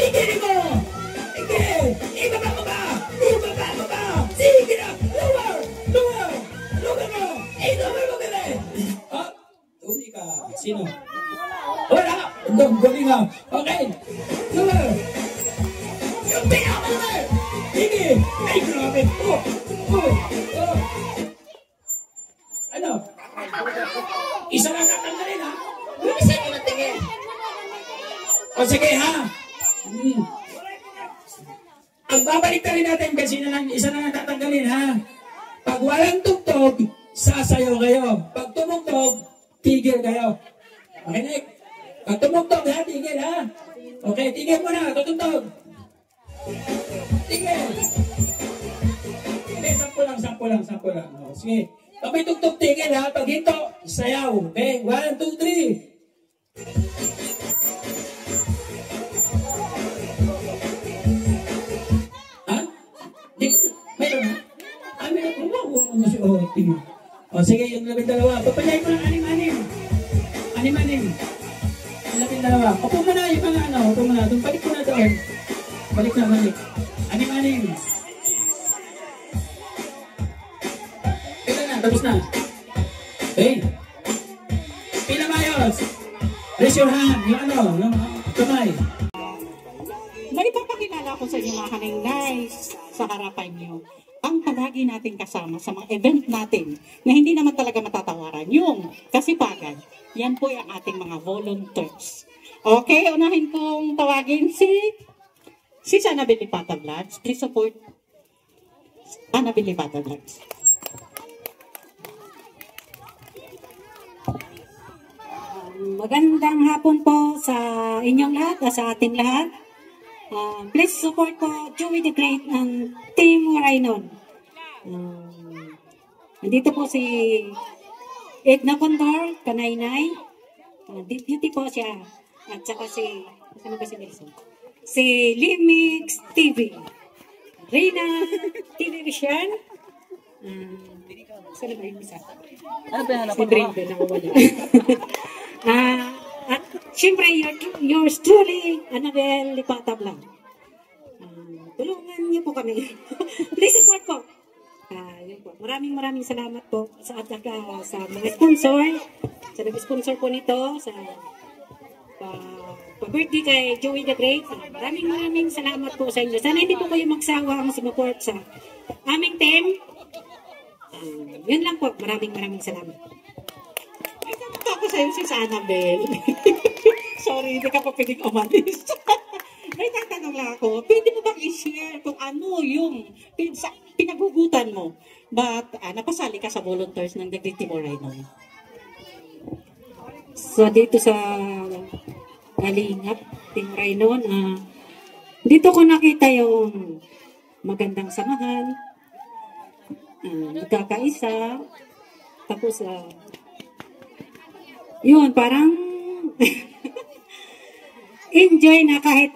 Tigilin mo! Ibaba mo ba? Sige na! Lower mo! Lower mo kami! Huli ka. Sino? Wala! Galing ha. Okay. Lower! Yung pinakamalupit! Sige! Ay, grabe! Ano? Isa lang tatanggalin ha? Isa ko na tingin. O sige ha? Ang babalik na rin natin kasi isa na lang tatanggalin ha? Pag walang tugtog, sasayaw kayo. Pag tumugtog, tigil kayo. Okay, Nick? Pag tumugtog ha, tigil ha? Okay, tigil mo na, tutugtog. Tigil. Hindi, sampu lang. O, sige. Pag may tugtog, tigil ha? Pag hinto, sayaw. Okay, 1, 2, 3. O sige, yung 12. Papayayin mo ng 6. 6. Yung 12. Upo mo na yung mga ano. Upo mo na. Balik mo na doon. Balik. 6. 6. Ito na, tapos na. Okay. Pila mayos. Raise your hand. Yung ano, yung kamay. Naipapakilala ko sa inyo mga kaningay sa harapan nyo. Ang palagi natin kasama sa mga event natin na hindi naman talaga matatawaran yung kasipagan. Yan po ang ating mga volunteers. Okay, unahin kong tawagin si Annabel Lipata Vlogs. Please support Annabel Lipata Vlogs. Magandang hapon po sa inyong lahat, sa ating lahat. Please support po Joey the Great ng Team Rainon. Nandito po si Edna Condor, Kanaynay. Deputy po siya. At saka si Limix TV. Reyna Television. Saan ba yung isa? Ano ba yung si Brenda na wala. At Siyempre, yours truly, Annabel Lipata Blanc. Tulungan niyo po kami. Please support po. Yun po. Maraming salamat po sa mga sponsor, sa nag-sponsor po nito, sa pa-birthday kay Joey the Great. Maraming salamat po sa inyo. Sana hindi po kayo magsawang sumuport sa aming team. Yun lang po. Maraming salamat. Ay, nakaka ko sa'yo si Annabel. Sorry, hindi ka pa pwedeng umalis. May tatanong lang ako, pwede mo bang i-share kung ano yung pinagugutan mo? Ba't napasali ka sa volunteers ng The Great Timor Rhino? So, dito sa Kalingap, Timor Rhino, dito ko nakita yung magandang samahan, magkakaisa, tapos, yun, parang, enjoy na kahit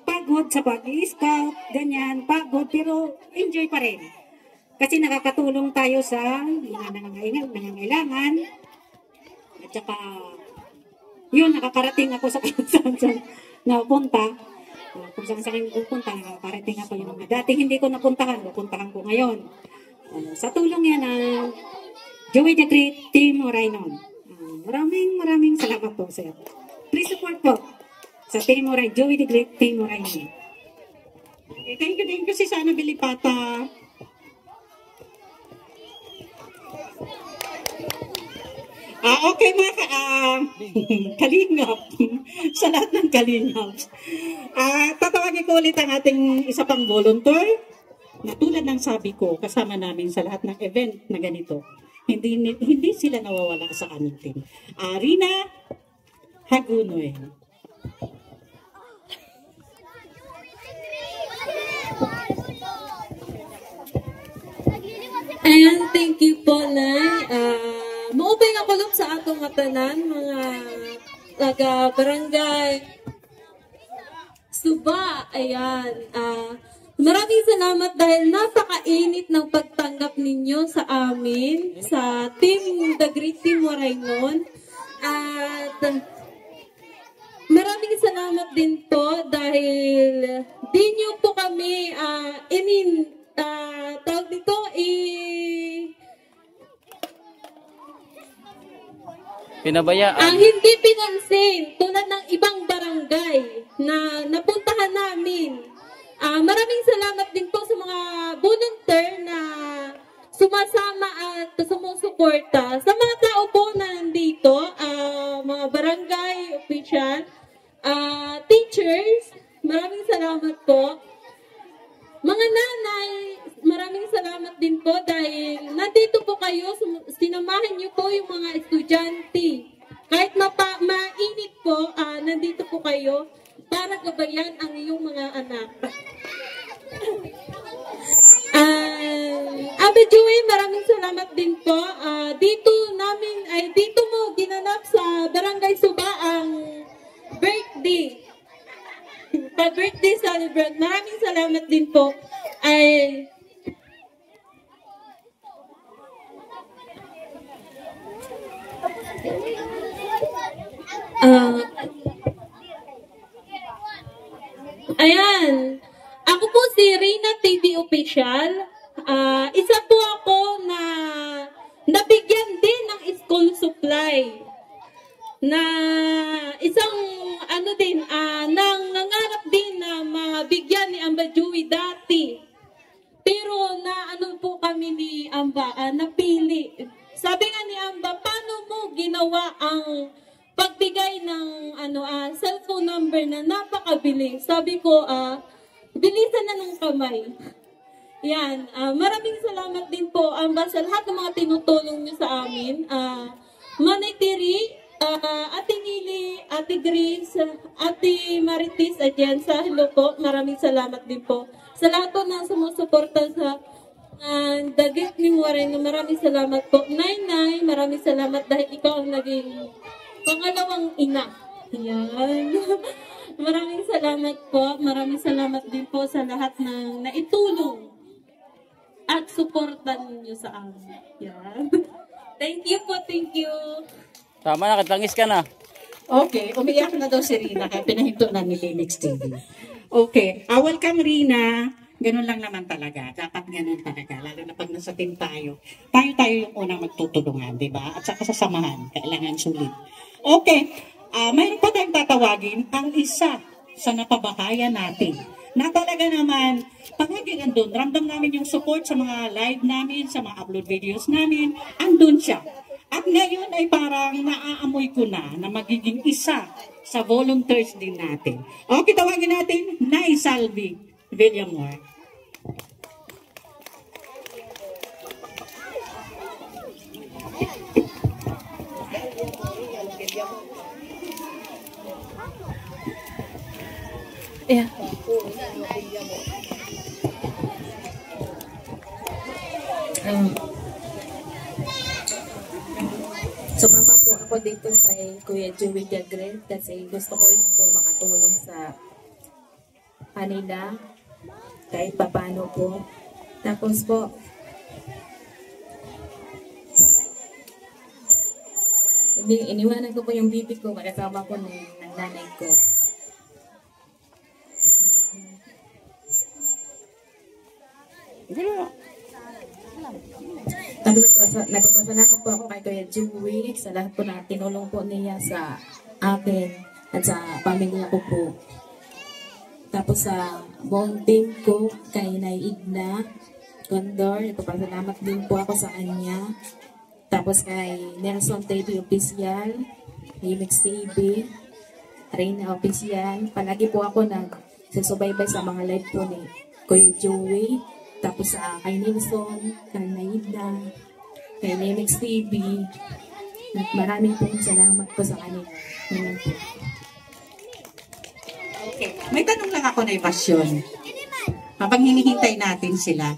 pagod sa pag-i-scout, ganyan, pagod, pero enjoy pa rin. Kasi nakakatulong tayo sa mga nangangailangan. At saka, yun, nakakarating ako sa kung saan napunta. Kung saan pupunta, nakakarating ako yung mga dating hindi ko napuntahan, pupuntahan ko ngayon. Sa tulong yan ng Joey the Great Timor Rhino. Maraming salamat po, sir. Please support po sa Timor Rhino, Joey the Great Timor Rhino. Okay, thank you si Annabel Lipata. Okay mga kalingap, sa lahat ng kalingap. Tatawagin ko ulit ang ating isa pang volunteer na tulad ng sabi ko, kasama namin sa lahat ng event na ganito. Hindi sila nawawala sa aming team. Rina Hagunoy. Ayan, thank you po, Nay. Maupay nga kulog sa atong atanan, mga taga-barangay Suba. Ayan. Maraming salamat dahil napakainit ng pagtanggap ninyo sa amin, sa Team The Great Timor Rhino. At maraming salamat din po dahil di nyo po kami tawag dito, pinabayaan. Ang hindi pinansin tulad ng ibang barangay na napuntahan namin. Maraming salamat din po sa mga volunteer na sumasama at sumusuporta. Sa mga tao po na nandito, mga barangay official, teachers, maraming salamat po. Mga nanay, maraming salamat din po dahil nandito po kayo, sinamahan niyo po yung mga estudyante. Kahit mainit po, nandito po kayo para gabayan ang iyong mga anak. Ate Joey, maraming salamat din po. Dito mo ginanap sa Barangay Suba ang birthday. Pa-birthday celebrate. Maraming salamat din po. Ayan. Ako po si Rina TV Official. Isa po ako na nabigyan din ng school supply. Na isang nangangarap din na mabigyan ni Amba Joey dati. Pero po kami ni Amba, napili. Sabi nga ni Amba, paano mo ginawa ang pagbigay ng cellphone number na napakabilis? Sabi ko, bilisan na ng kamay. Yan. Maraming salamat din po, Amba, sa lahat ng mga tinutulong niyo sa amin. Manay Tiri, Ate Nili, Ate Grace, Ate Maritis, Adyansa, hello po. Maraming salamat din po. Sa lahat po na sumusuporta sa The Great Timor Rhino, maraming salamat po. Nay, maraming salamat dahil ikaw ang naging pangalawang ina. Yan. Maraming salamat po. Maraming salamat din po sa lahat ng naitulong at suportan ninyo sa amin. Yan. Thank you po, thank you. Tama na, katangis ka na. Okay, umiyak na daw si Rina kaya pinahinto na ni Linux TV. Okay, welcome Rina. Ganun lang naman talaga. Dapat ganun talaga. Lalo na pag nasa team tayo. Tayo yung unang magtutulungan, di ba? At saka sasamahan. Kailangan sulit. Okay, mayroon pa tayong tatawagin ang isa sa napabahayan natin. Na talaga naman, palagi andun. Ramdam namin yung support sa mga live namin, sa mga upload videos namin. Andun siya. At ngayon ay parang naaamoy ko na magiging isa sa volunteers din natin. Okay, tawagin natin, Nay Salvi Villamor. Yeah. Sumama po ako dito kay Kuya Joey Dagret kasi gusto ko rin po makatulong sa kanila kahit papano po. Tapos po, iniwanan ko po yung bibi ko, makasama ko ng nanay ko. Tapos nagpapasalamat po ako kay Kuya Joey sa lahat po na tinulong po niya sa akin at sa pamilya ko po. Tapos sa buong team ko, kay Nay Igna Condor, nagpapasalamat din po ako sa kanya. Tapos kay Nelson TV Official, Remix TV, Reina Official, palagi po ako nagsusubaybay sa mga live po ni Kuya Joey. Tapos kay Nelson, kay Naida, kay Remix TV. Maraming pong salamat po sa kanila. Okay. May tanong lang ako na ibasyon. Habang hinihintay natin sila,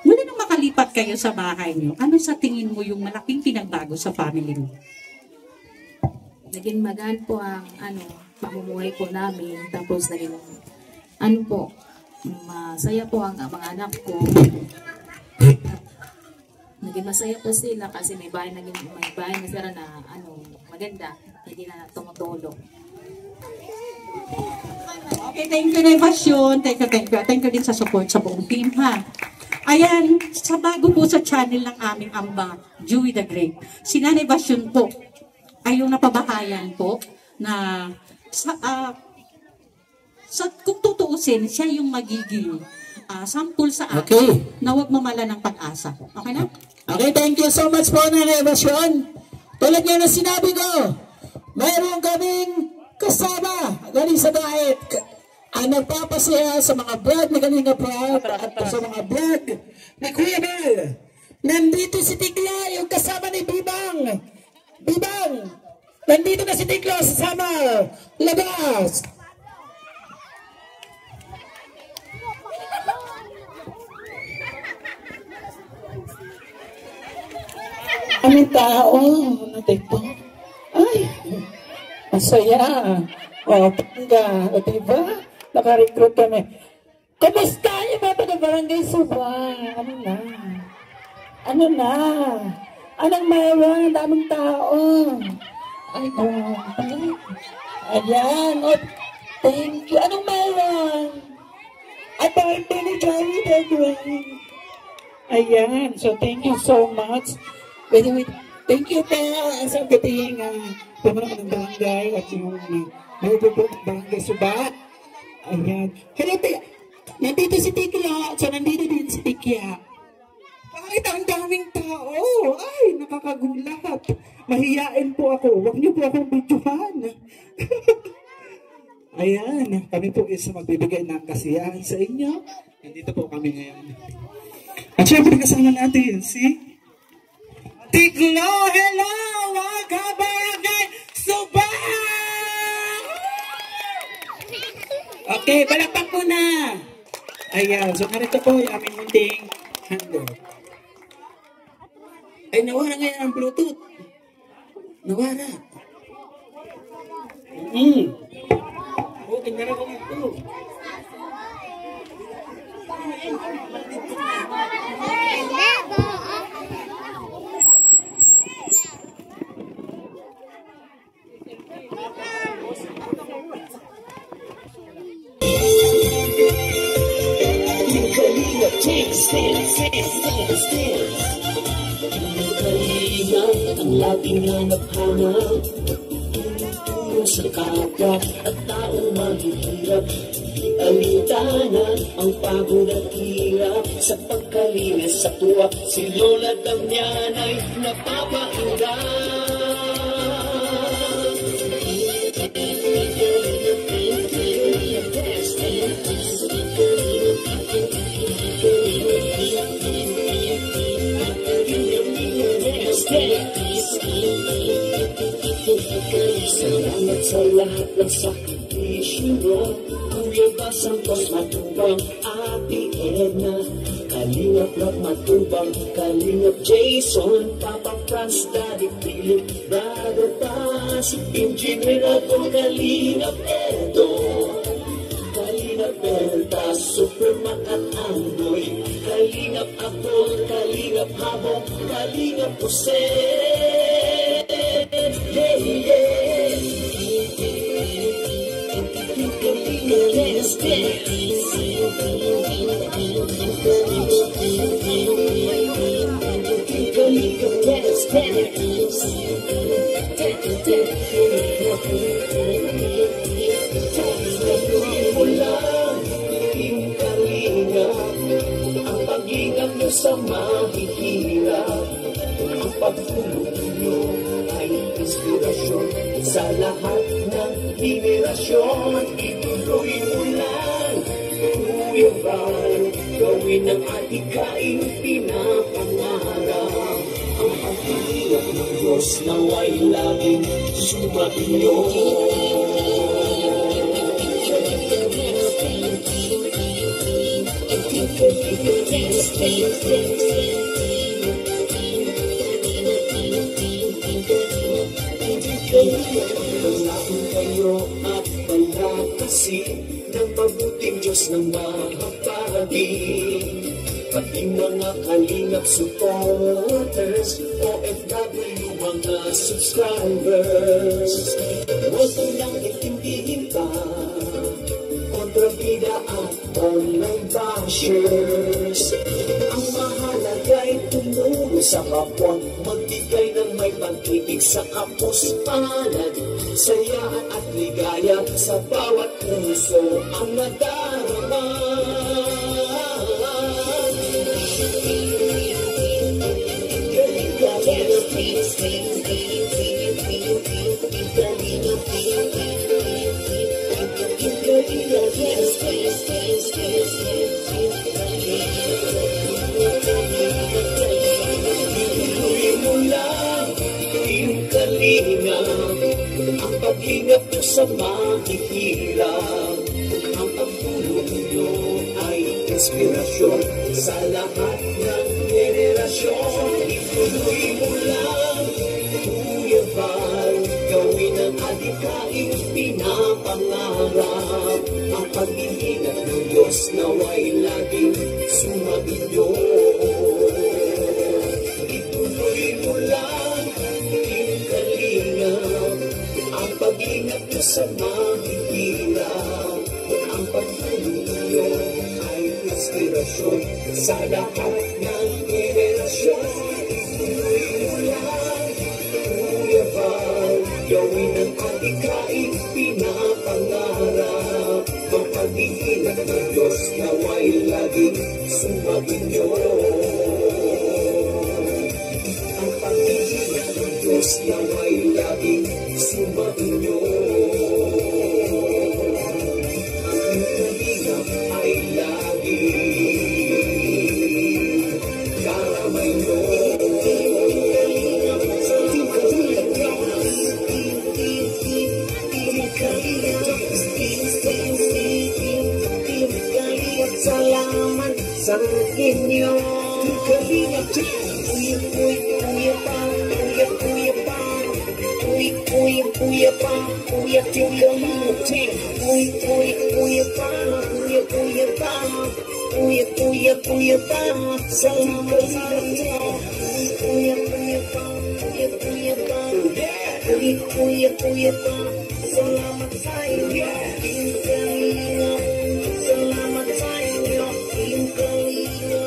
mula nung makalipat kayo sa bahay niyo, ano sa tingin mo yung malaking pinagbago sa family mo? Naging magaan po ang pamumuhay po namin. Tapos naging masaya po ang mga anak ko. Naging masaya po sila kasi may bahay na sila na maganda, hindi na tumutulong. Okay, thank you na Evasyon. Thank you din sa support sa buong team, ha. Ayan, sa bago po sa channel ng aming amba, Joey the Great, si Nanay Evasyon po ay yung napabahayan po na kung tutuusin, siya yung magiging sample sa akin na huwag mamala ng pag-asa. Okay na? Okay, thank you so much po, Nanay Evasyon. Tulad nga na sinabi ko, mayroon kaming kasama galing sa diet ang nagpapasaya sa mga vlog ni Kalinga Prab at sa mga vlog ni Kuya Bel. Nandito si Tikla, yung kasama ni Bibang. Bibang! Nandito na si Tikla sama labas. Aming tao, natigpo. Ay, masaya. O, pangga. O, diba? Naka-recruit kami. Kamusta yung mga taga-barangay Suba? Ano na? Anong mayroon? Daming tao. Ay, ayan. O, thank you. Anong mayroon? Ay, birthday ni Joey the Great. Ayan. So, thank you so much. Wait. Thank you pa sa kating pumunta ng barangay at yung barangay Suba. Ayan. Hello, nandito si Tikla. So, nandito din si Tikya. Bakit ang daming tao? Ay, nakakagulat. Mahiyain po ako. Huwag niyo po akong videohan. Ayan. Kami po isa magbibigay ng kasiyahan sa inyo. Nandito po kami ngayon. At syempre kasama natin si Tikla. Hello! Mga barangay Suba! Okay, palakpak po na. Ayan, so narito po yung aming munting handle. Ay, nawara ngayon ang Bluetooth. Nawara. Okay, meron ko nga ito. Ang laging hanap-hanap tulong sa kapwa at taong maghihirap. Alintana ang pagod at hirap sa pagkalinis sa tuwa. Si Lola Damian ay napapakinggan. Salamat sa lahat ng sakripisyo mo, Kuya Bas Santos Matubang, Ate Edna, Kalingap Rock Matubang, Kalingap Jason, Papa Franz, Daddy Philip, Brother Paz, Engineer ako, Kalingap Edo, Kalingap Berta, Superman at Andoy, Kalingap Apol, Kalingap Habong, Kalingap Jose. Hey, yeah. Ang pag-ingat nyo sa mahihirap, ang pagtulong nyo ay inspirasyon sa lahat ng generasyon. Ituloy mo lang, Kuya Val, gawin ang atikaing pinapangarap. Ang pagtulong ng Diyos naway laging sumainyo. Panglaon kayo at palakasin ng mabuting Diyos ng mahapagi. Pati mga kalingap supporters, OFW mga subscribers, huwag mo lang itindihin pa kontrabida at online bashers. Ang mahalaga'y tumulong sa kapwa, magbigay ng may pag-ibig sa kapos palad, saya at ligaya sa bawat puso ang nadarama. Ang pag-ingat nyo sa mahihirap, ang pagtulong nyo ay inspirasyon sa lahat ng generasyon. Ituloy mo lang, Kuya Val, gawin ang adikaing pinapangarap. Ang pag-ingat ng Diyos naway laging sumainyo. Ituloy mo lang, ang pag-ingat nyo sa mahihirap, ang pagtulong nyo ay inspirasyon sa lahat ng generasyon. Ituloy mo lang, Kuya Val, gawin ang adikaing pinapangarap. Ang pag-ingat ng Diyos naway laging sumainyo. Ang pag-ingat ng Diyos naway laging sumainyo. Ang kalingap ay laging karamay nyo. Salamat sa inyo. Kalingap Kuya pa, Kuya pa, Kuya pa, Kuya Kalingap Kuya pa, Kuya pa, salamat sa inyo. Kuya pa, Kuya pa, Kuya pa, salamat sa inyo. Salamat sa inyo, Kalingap.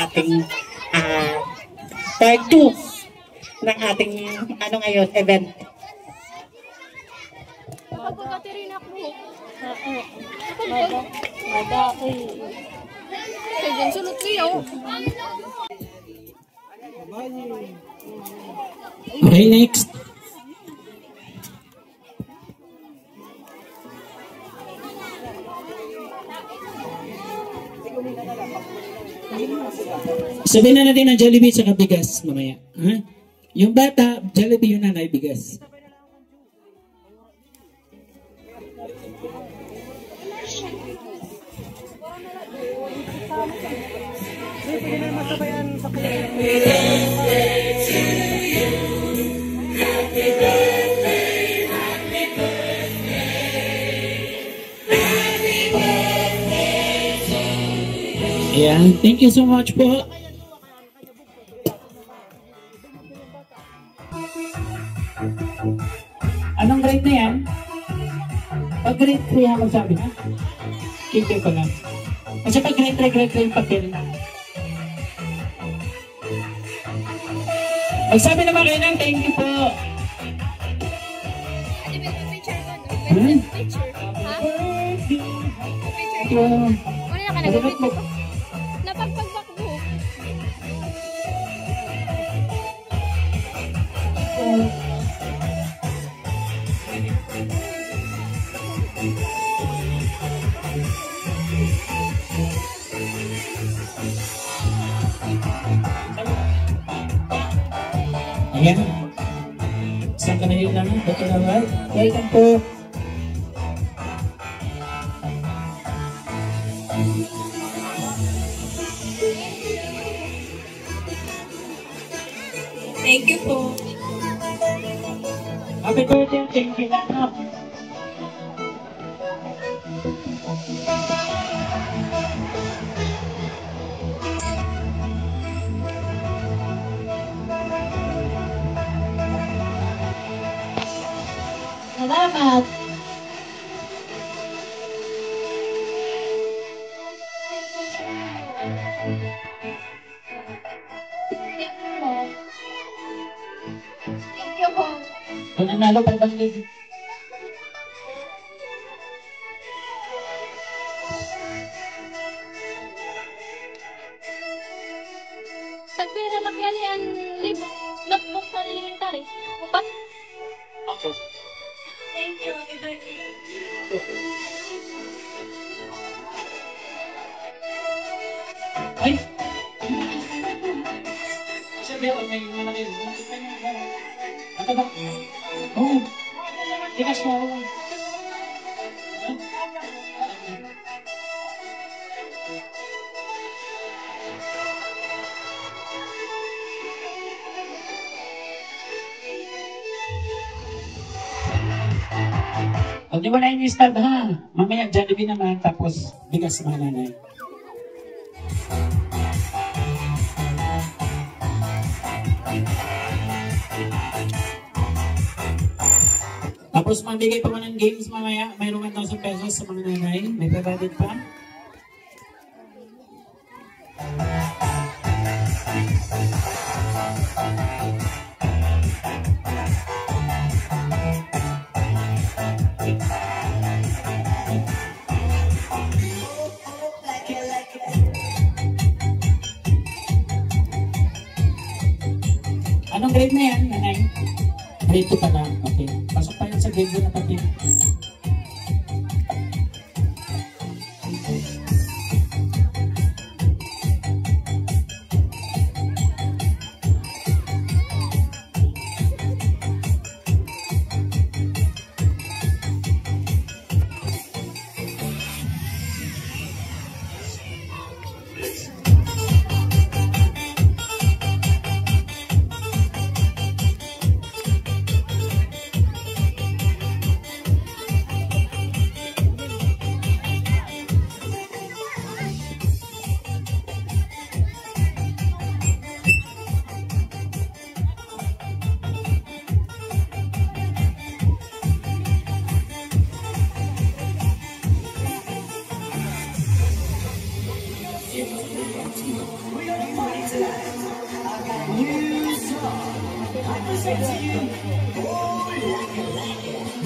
ating part 2 ng ating ngayon event. Magpapatirin ako. Madaki. Kaya dyan sulot niyo. Okay, next. Sabihin na natin ng Jollibee sa bigas mamaya. Ha? Yung bata, Jollibee, yung nanay, bigas. Ayan, thank you so much po. Anong grade na yan? Pag grade 3 ako sabi na? Kikil ko lang. Kasi pag grade 3 yung papel. Magsabi naman kayo ng thank you po. Napagpagbak mo. Ayan. Saan ka na yun lang? Dito naman. Welcome po. Thank you po. Happy birthday, thank you. Salamat. Thank you po. Kung nanalo pa ibang libre. Tagpira makyali ang libro. Notebook sa elementary. Upat? Okay. Thank you. Ay! Sabi ako, may malaki. Ano ba? Oo. Tikas mo ako. Huwag niyo wala yung stab ha. Mamaya Jollibee naman, tapos bigas mga nanay. Tapos mabigay pa mo ng games mamaya, mayroong 1,000 pesos sa mga nanay. May provided pa. Anong grade na yan, nanay? Grade 2 pa lang. Okay. Pasok pa yan sa grade 2 na pati.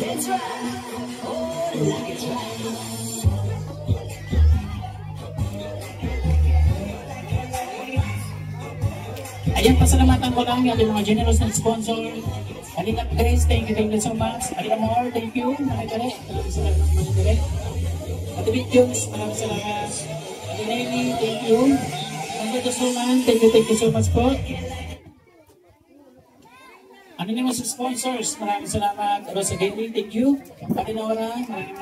That's right. Oh, like it's right. Ayan, pasalamatan ko lang yung ating mga generous na sponsor. Alina Grace, thank you so much. Alina Moore, thank you. Nakikare, maraming salamat mga dire. Ate Jones, maraming salamat. Ate Nelly, thank you. Ate Suman, thank you so much po. Ano naman sa sponsors, maraming salamat. Rosa Gaming, thank you. Ate Nora, maraming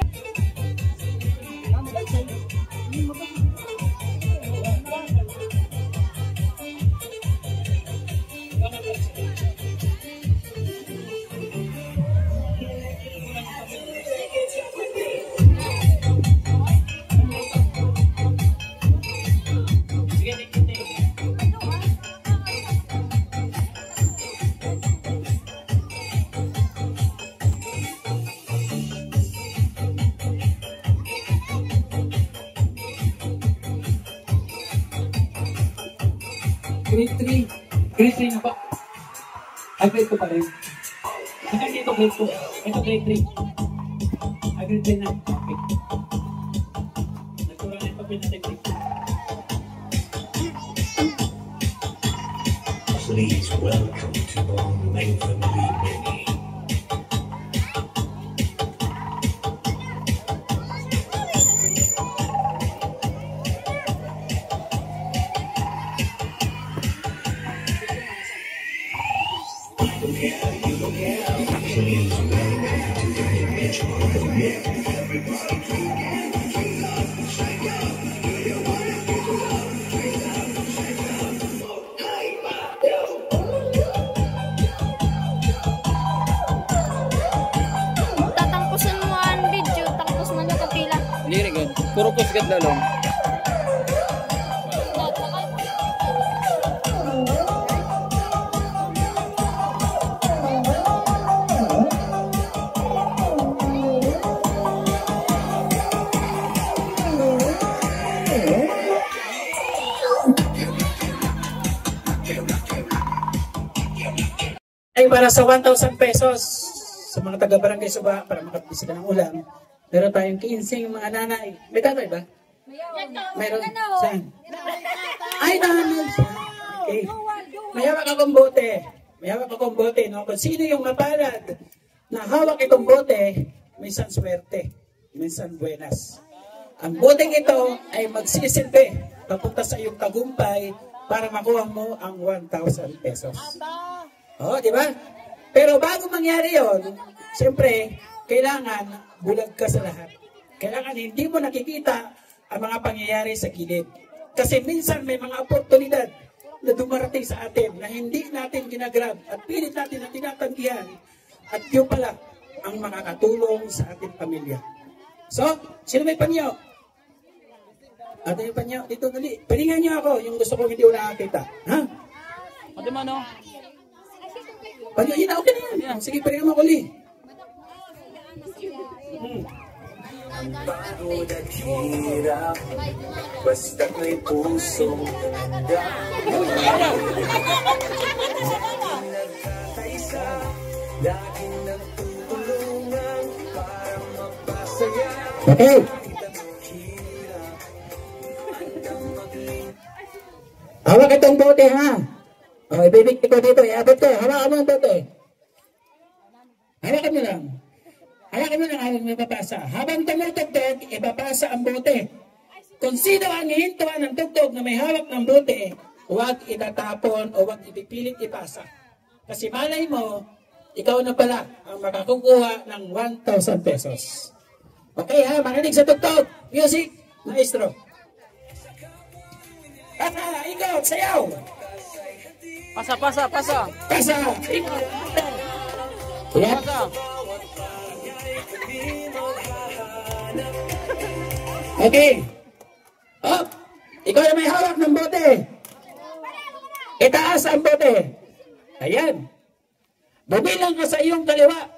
Grade 3 na ba? Ay, grade 2 pa rin. Hanggang dito, grade 2. Ito, grade 3. Ay, grade 3 na. Okay. Nagtura na yung papel natin. Please welcome to Bong Main Family Mini. Tatangkusan mo ang video, tangkus mo na kapila. Hindi rin gan. Puro kusgat lalong. Ay, para sa 1,000 pesos sa mga taga-barangay Suba para makabili sila ng ulam. Meron tayong 15 mga nanay. May tatay ba? Mayroon. Saan? Ay, nanay. Okay. May hawak akong bote. May hawak akong bote. No? Kung sino yung mapalad na hawak itong bote, minsan swerte. Minsan buenas. Ang boteng ito ay magsisilbi papunta sa iyong tagumpay para makuha mo ang 1,000 pesos. Oo, di ba? Pero bago mangyari yon, siyempre, kailangan bulag ka sa lahat. Kailangan hindi mo nakikita ang mga pangyayari sa gilid. Kasi minsan may mga oportunidad na dumarating sa atin na hindi natin ginagrab at pilit natin na tinatanggihan. At yun pala ang makakatulong sa ating pamilya. So, sino may panyo? Ate yung panyo, dito dali. Palingan niyo ako yung gusto kong hindi ko nakakita. Ha? Ate Mano? Panyo, yun na, okay na yan. Sige, palingan mo ko li. Ang pagod at hirap, basta't may pusong handa. Nagkakaisa, laging nagtutulungan para mapasaya. Okay. Hawak itong bote, ha? O, ibibigay ko dito. Iabot ko. Hawakan mo ang bote. Hawakan mo lang. Hawakan mo lang habang may papasa. Habang tumutugtog, ipapasa ang bote. Kung sino ang hihintuan ng tugtog na may hawak ng bote, huwag itatapon o huwag ipipilit ipasa. Kasi malay mo, ikaw na pala ang makakukuha ng 1,000 pesos. Okay ha, makinig sa tugtog. Music, maestro. Pasa, ikot, sayaw. Pasa, pasa, pasa. Pasa, ikot. Yan. Pasa. Okay. Up. Ikaw na may hawak ng bote. Itaas ang bote. Ayan. Bubilang ka sa iyong kaliwa.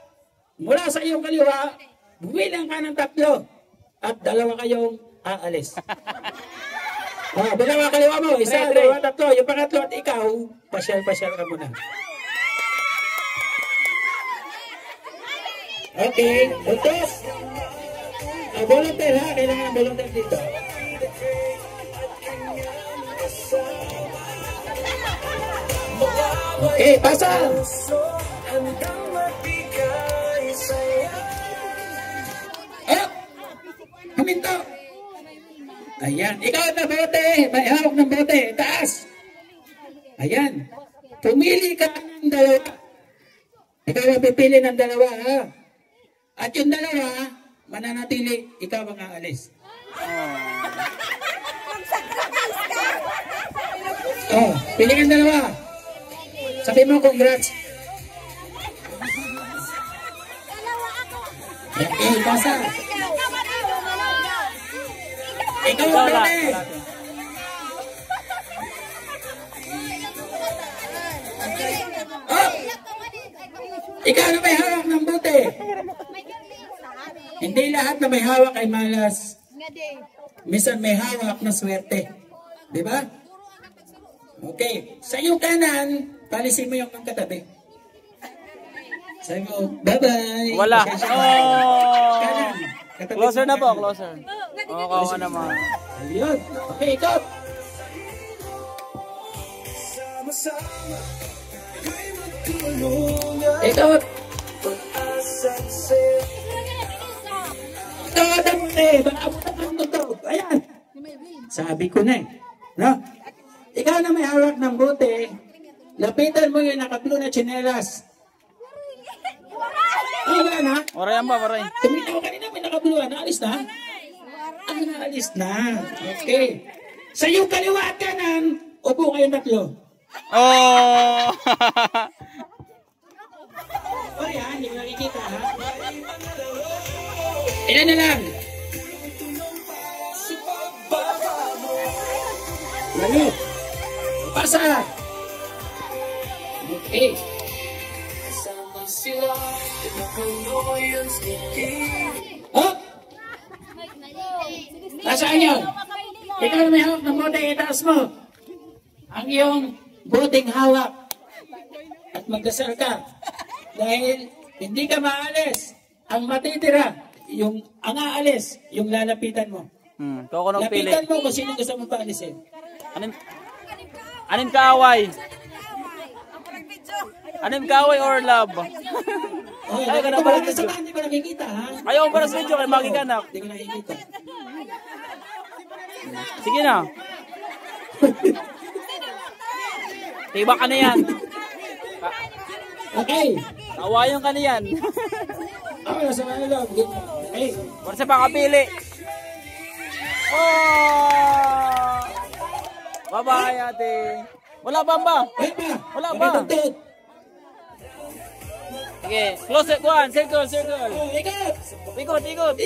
Mula sa iyong kaliwa, bubilang ka ng 3. At 2 kayong aalis. Dalawa kaliwa mo. 1, 2, 3. Yung pangatlo at ikaw, pasyal-pasyal ka muna. Okay, utos. Volunteer ha, kailangan ng volunteer dito. Okay, pasa. Huminto. Ayan. Ikaw na bote. May hawak ng bote. Taas. Ayan. Pumili ka ng dalawa. Ikaw ang pipili ng dalawa, ha? At yung dalawa, mananatili, ikaw ang aalis. Oh, pili kang dalawa. Sabi mo, congrats. Okay, basa. Ikaw ang bote. Oh! Ikaw na may hawak ng bote. Hindi lahat na may hawak ay malas. Minsan may hawak na swerte. Di ba? Okay. Sa iyong kanan, palisin mo yung katabi. Sabi mo, bye-bye. Wala. Kanan. Closer na po, closer. Oo, ka naman. Ayun. Okay, ikaw. Ikaw. Ikaw ang bote. Baka ang totoo. Ayan. Sabi ko na eh. No? Ikaw na may hawak ng bote. Lapitan mo yung naka-blue na tsinelas. Oh, wala na? Waray yan ba, waray? Tumitaw kanina may naka-blue. Naalis na? Naalis na. Okay. Sa iyong kaliwa at kanan, upo kayong tatlo. Oh! O yan, hindi mo nakikita ha? Ilan na lang? Lalo. Pasa. Okay. Oh! Nasaan yun? Ikaw na may hawak ng bote, itaas mo. Ang iyong boteng hawak. At magdasal ka. Dahil hindi ka maalis. Ang matitira, ang aalis, yung lalapitan mo. Kung ako pili. Lapitan mo kung sino gusto mo paalisin. Anin kaaway? Anin kaaway or love? Ayaw ka na pala sa hindi ko nakikita ha? Ayaw ko para sa video kay magiganap. Hindi ko nakikita. Sige na. Tiba ka na yan. Okay. Kawayan ka na yan. Ako nasa Manila. Okay. Para sa pakapili. Oh! Bye-bye ate. Wala ba ba? Wala ba? Okay. Close it. One. Circle. Ikot. Ikot.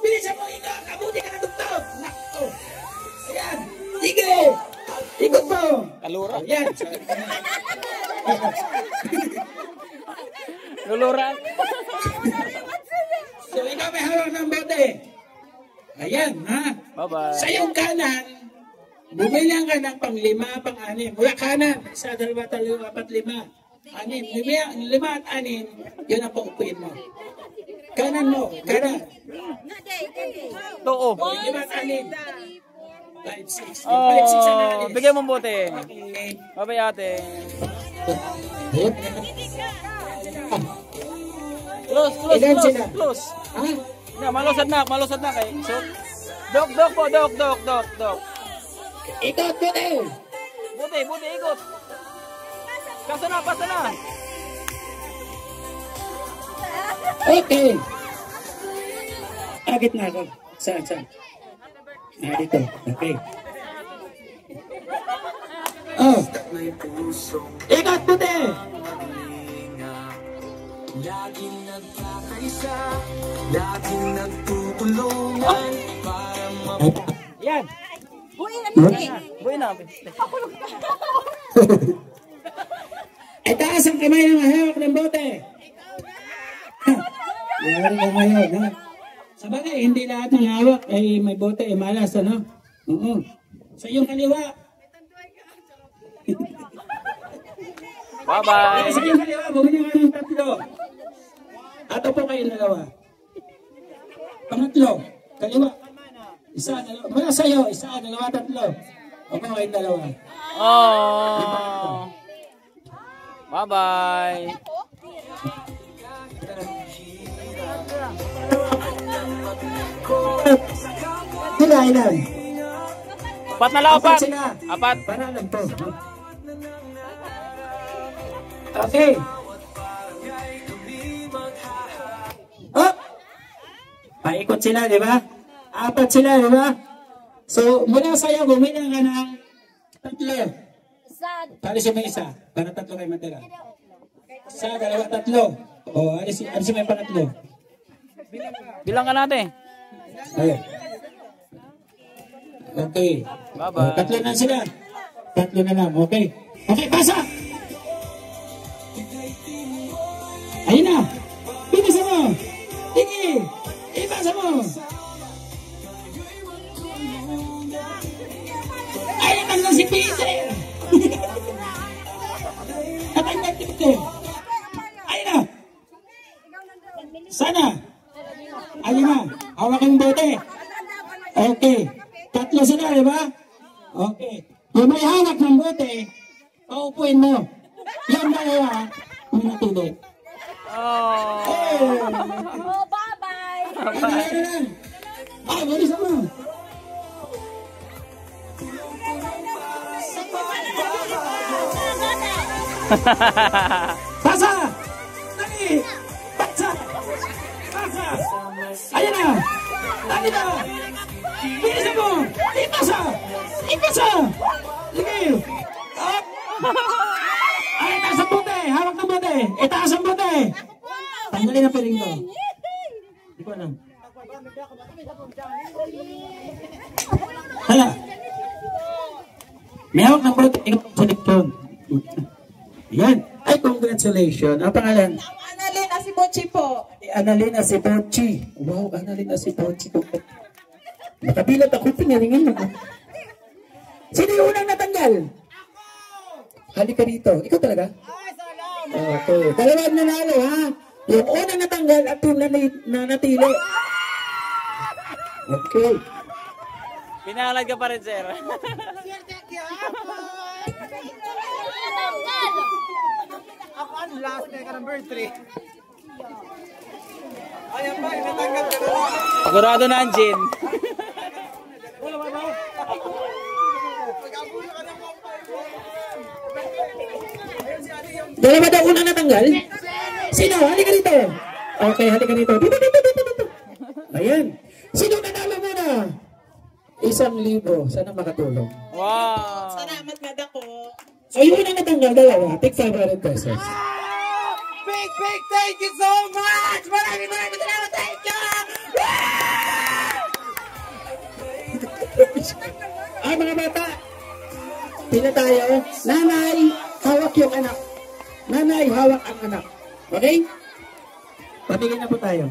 Bilisan mo, ikot. Kabuti ka na tugtog. Nako. Ayan. Ikot. Ikot mo. Kalura. Ayan. Kalura. So, ikaw may hawak ng bote. Ayan, ha? Bye-bye. Sa iyong kanan, bumilang ka ng pang-5, pang-6. Mula kanan, 1, 2, 3, 4, 5. 6. 5 at 6, yun ang paupuin mo. Kanan mo, kanan. Oo. 5 at 6. 5, 6. Oh, 5, 6 ang naalis. bigyan mo bote. Okay. Bye-bye ate. Ilan sila? Close. Ha? Na, malusad na kay. So, dok po. Ikot mo na yun. Buti, ikot. Pasa na. Okay. Agit na ako. Saan? Dito. Okay. Oh. Ikot puti. Laging nagkakaisa, laging nagtutulungan para Yan. Buhay na. Ay, taas ang kamay ng hawak ng bote. Yari ka ngayon, ha? Sabagay, hindi lahat ng hawak ay may bote, ay malas, ano? Oo. Sa iyong kaliwa. Bye-bye. Sa iyong kaliwa, bumili ka ng 3. Ato po kayong dalawa. Pangatlo, kaliwa. Isa, dalawa. Mula sa'yo, isa, dalawa, tatlo. Opo kayong dalawa. Oh. Bye-bye. Sila, ilan? Apat na lang, apat. Sila. Apat. Para lang po. Okay. Oh! Paikot sila, di ba? Apat sila, di ba? So, mula sa'yo, gumilang ka ng tatlo. Alis yung may isa. Para tatlo kayo matira. Isa, dalawa, tatlo. O, alis yung may pangatlo. Bilang ka natin. Okay. Okay. Bye-bye. Tatlo na sila. Tatlo na lang. Okay. Okay, pasa! Ayun na! Pinasa mo! Tiki! Ipasa mo! Ayun na lang si Peter! Natanggal si Peter! Ayun na! Sana! Ayun na! Hawak ang bote! Okay. Tatlo sila, di ba? Okay. Yung may hawak ng bote, paupuin mo. Yung dalawa, may natulog. Oh, bye-bye. Bye-bye. Ah, bilis mo. Pasa! Dali! Pasa! Pasa! Ayan na! Dali na! Bilis mo! Ipasa! Ipasa! Sige! Up! Ay, taas ang bote! Hawak ng bote! Itaas ang bote! Tanggalin ang piling ko. Hindi ko alam. Hala! May hawak ng bote. Ikaw sa likod. Yan. Ay, congratulations. Ang pangalan? Annalena si Bochi po. Annalena si Bochi. Wow, Annalena si Bochi. Nakabilat ako, pingalingan mo. Sino yung unang natanggal? Halika dito. Ikaw talaga? Okay. Dalawang nanalo, ha? Yung unang natanggal at yung nanatili. Okay. Pinahalag ka pa rin, sir. Ako ang last na ka number 3. Ayan ba, natanggal ka na. Sigurado na ang gin. Dalawa daw unang natanggal? Sino? Halika dito. Okay, halika dito. Dito. Ayan. Sino nanalo muna? 1,000. Sana makatulong. Wow. Salamat nga dako. So yung unang natanggal, dalawa. Take 500 pesos. Big thank you so much! Maraming salamat, thank you! Ay, mga bata. Pila tayo. Nanay, hawak yung anak. Nanay, hawak ang anak. Okay? Patigil na po tayo.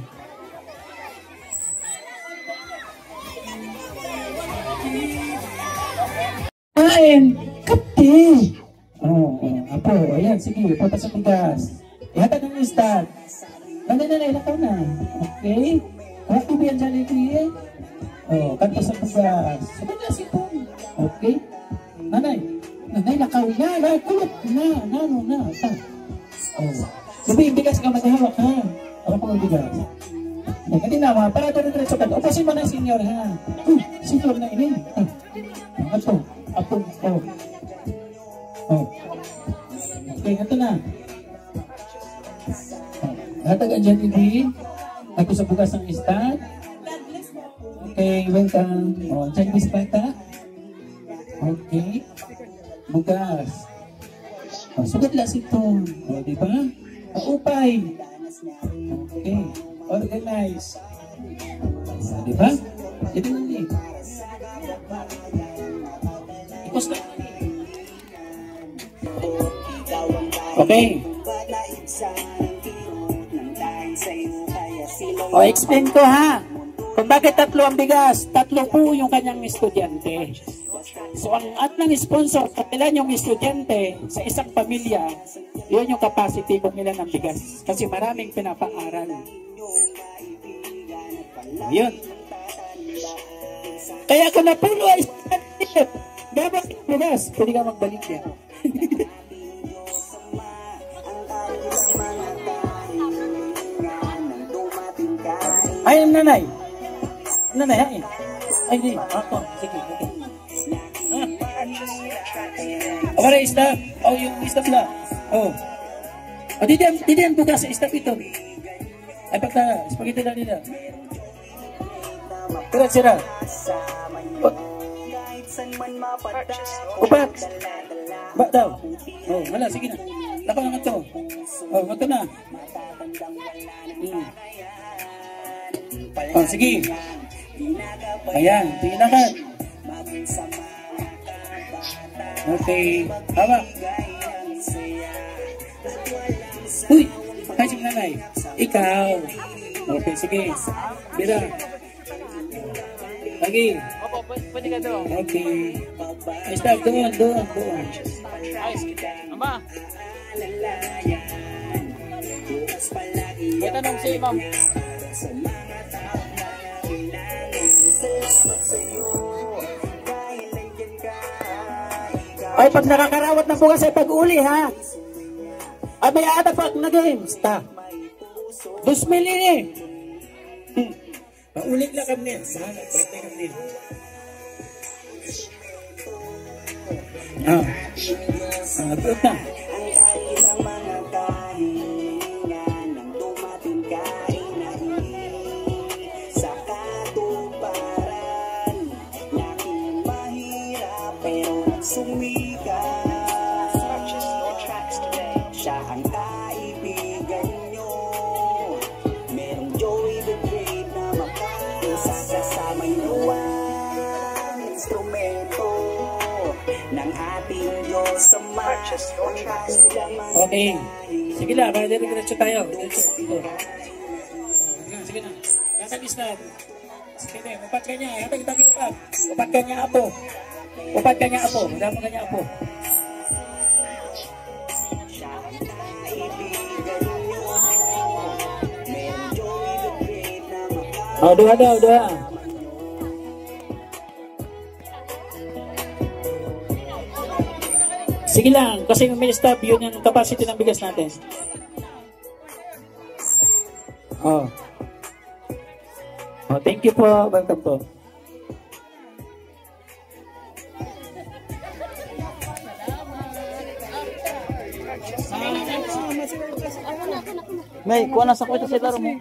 Kain! Kape! Apo, ayan, sige, punta sa tigas. Ihatag ang listad. Nanay, lakaw na. Okay? Huwag ko biyan dyan eh. Kanto sa tigas. Sabag na si Tom. Okay? Nanay, lakaw na. Kulot na. Na. Sabi, yung bigas ka maghahawak, ha? Ako pang bigas. Hindi na, para diretso ka. Upasin mo na yung senior, ha? Senior na ini. Apo. Okay, ito na. Hatag ang Jollibee. Ako sa bukas ng istan. Okay, welcome. Chinese pata. Okay. Bukas. Sugat lang ito. Diba? Upay. Okay. Organize. Diba? Ito na din. Ikos na. Okay. Explain ko, ha? Kung bakit 3 ang bigas, 3 po yung kanyang estudyante. So ang atlang sponsor, kailan yung estudyante sa isang pamilya, yun yung capacity kung ilan ang bigas. Kasi maraming pinapaaral. Yun. Kaya kung napuno ay dapat bigas, pwede ka magbalik yan. Ay, nanay. Nanay, hain. Ay, di. Ako. Sige, okay. Para staff. Oh, yung staff lang. Oh. Oh, di yan bukas sa staff ito. Ay, pagka, spaghetti lang nila. Pero sira. Upat. Ba daw. Oh, wala, sige na. Lako na ito. Oh, ito na. Oh, sige. Ayan, tinakan. Okay, hawak. Uy, kasi nanay. Ikaw. Okay, sige. Bira. Lagi. Pwede ka doon. Okay. Stop, doon. Ayos. Ama. May tanong si ma'am. Ay, pag nakakarawat ng bukas ay pag-uli, ha? Ay, may ata pag na games, ta? 2,000 ini. Paulit lang kami. Sana, birthday kami. Good na. Siya ang kaibigan nyo. Merong Joey the Great na makakasamay luwang instrumento ng ating Diyos sa Okay. Sige lang, para diretso tayo. Sige na. Katalis na. Sige na, upat ka niya. Upat ka niya, apo. Upat ka niya, apo. Madama ka niya, apo. Oh, doa. Sige lang, kasi may stop, yun yung capacity ng bigas natin. Oh. Oh, thank you po. Welcome po. May, kuha na sa kwenta sa laro mo.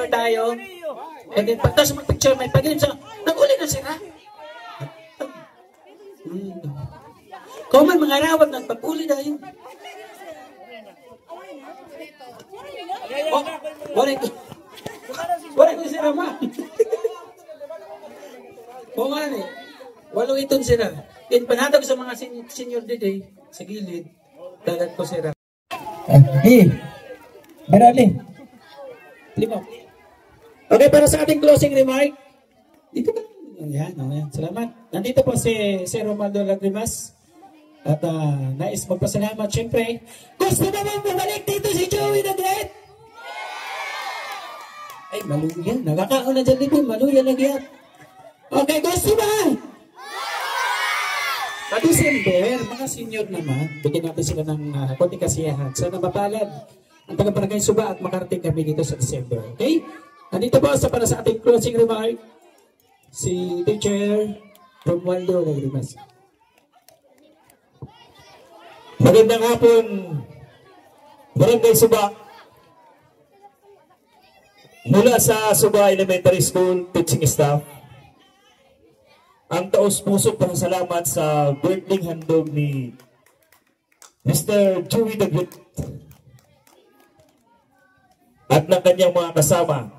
mag-picture tayo. And then pagtas mag-picture, may pag-ilim sa, nag-uli na sila. Common mga rawat, nagpag-uli na yun. Oh, wala ko si Rama. Oo nga eh. Walo iton sila. In panatag sa mga senior today, sa gilid, dagat ko sila. Hey, Barali. Lima. Okay, para sa ating closing remark, dito ka. Ayan, ayan. Salamat. Nandito po si Romaldo Lagrimas. At nais magpasalamat, syempre. Gusto naman bumalik dito si Joey the Great? Ay, maluyan. Nakakaon na dyan dito. Maluyan nagyat. Okay, gusto ba? Sa December, mga senior naman, bigyan natin sila ng konting kasiyahan. Sana mapalad ang taga-barangay Suba at makarating kami dito sa December. Okay? Nandito po para sa ating closing remark, si Teacher Romualdo Lagrimas. Magandang hapon, Barangay Suba. Mula sa Suba Elementary School teaching staff, ang taos-pusong pasasalamat sa birthday handog ni Mr. Joey the Great at ng kanyang mga kasama.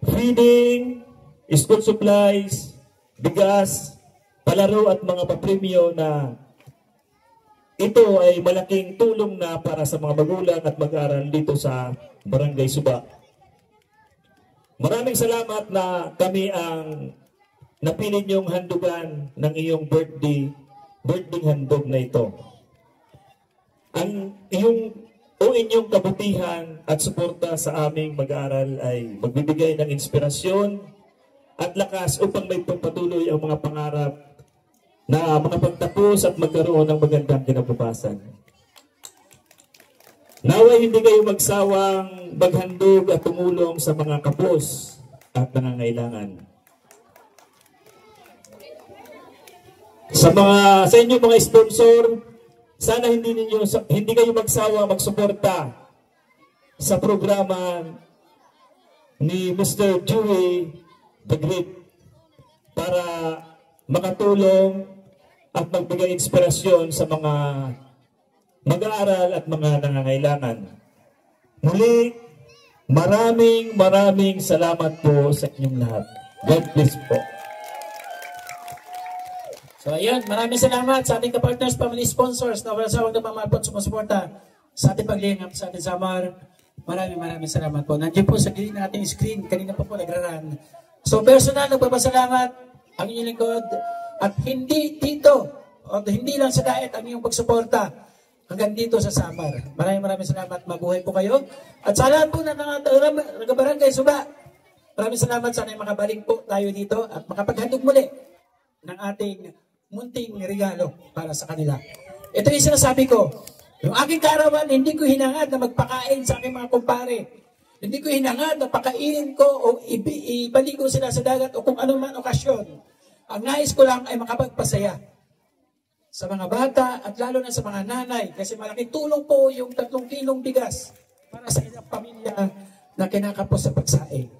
Feeding, school supplies, bigas, palaro at mga papremyo na ito ay malaking tulong na para sa mga magulang at mag-aaral dito sa Barangay Suba. Maraming salamat na kami ang napili niyong handugan ng iyong birthday handog na ito. Ang inyong kabutihan at suporta sa aming mag-aaral ay magbibigay ng inspirasyon at lakas upang may pagpatuloy ang mga pangarap na makapagtapos at magkaroon ng magandang kinabukasan. Naway hindi kayo magsawang maghandog at tumulong sa mga kapos at nangangailangan. Sa inyo mga sponsor, sana hindi kayo magsawa magsuporta sa programa ni Mr. Joey the Great para makatulong at magbigay inspirasyon sa mga mag-aaral at mga nangangailangan. Muli, maraming salamat po sa inyong lahat. God bless po. So ayan, maraming salamat sa ating kapartners, family sponsors na wala sawang namamahal sumusuporta sa ating paglingap sa ating Samar. Maraming salamat po. Nandiyan po sa gilid ng ating screen, kanina po nagraran. So personal, nagpapasalamat ang inyong lingkod at hindi dito o hindi lang sa diet ang inyong pagsuporta hanggang dito sa Samar. Maraming salamat. Mabuhay po kayo. At sa lahat po na nag-barangay Suba, maraming salamat. Sana makabalik po tayo dito at makapaghandog muli ng ating munting regalo para sa kanila. Ito yung sinasabi ko. Yung aking kaarawan, hindi ko hinangad na magpakain sa aking mga kumpare. Hindi ko hinangad na pakainin ko o ibaligo sila sa dagat o kung anuman okasyon. Ang nais ko lang ay makapagpasaya sa mga bata at lalo na sa mga nanay kasi malaking tulong po yung 3 kilong bigas para sa ilang pamilya na kinakapos sa pagsaing.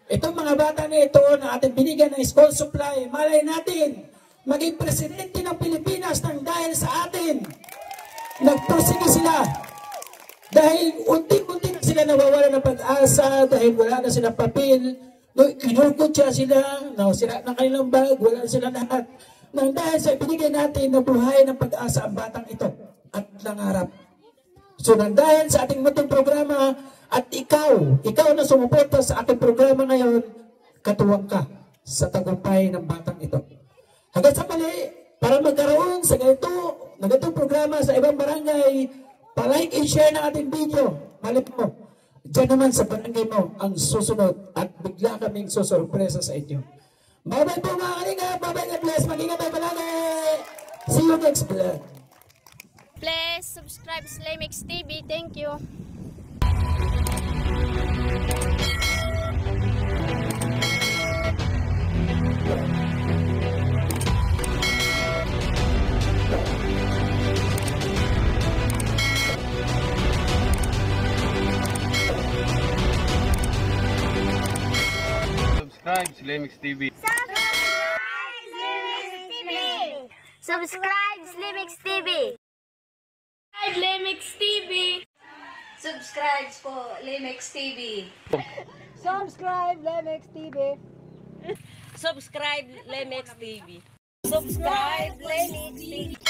Itong mga bata na ito na ating binigyan ng school supply, malay natin maging presidente ng Pilipinas nang dahil sa atin. Nagpursige sila. Dahil unti-unti na sila nawawala ng pag-asa, dahil wala na silang papel, kinukutya sila, sira ng kanilang bag, wala na sila lahat. Nang dahil sa ibinigay natin na buhay ng pag-asa ang batang ito at nangarap. So nang dahil sa ating munting programa at ikaw na sumuporta sa ating programa ngayon, katuwang ka sa tagumpay ng batang ito. Hanggang sa mali, para magkaroon sa ganitong programa sa ibang barangay, pa-like and share ng ating video. Malit mo, dyan naman sa barangay mo ang susunod at bigla kaming susurpresa sa inyo. Bye-bye po mga kalingap, bye-bye, God bless, mag-ingat tayo palagi. See you next vlog. Please subscribe Slimix TV. Thank you. Subscribe Slimix TV. Subscribe Slimix TV. Limix TV. Subscribe po, Limix TV. Subscribe Limix TV. Subscribe, Limix TV. Subscribe, Limix TV.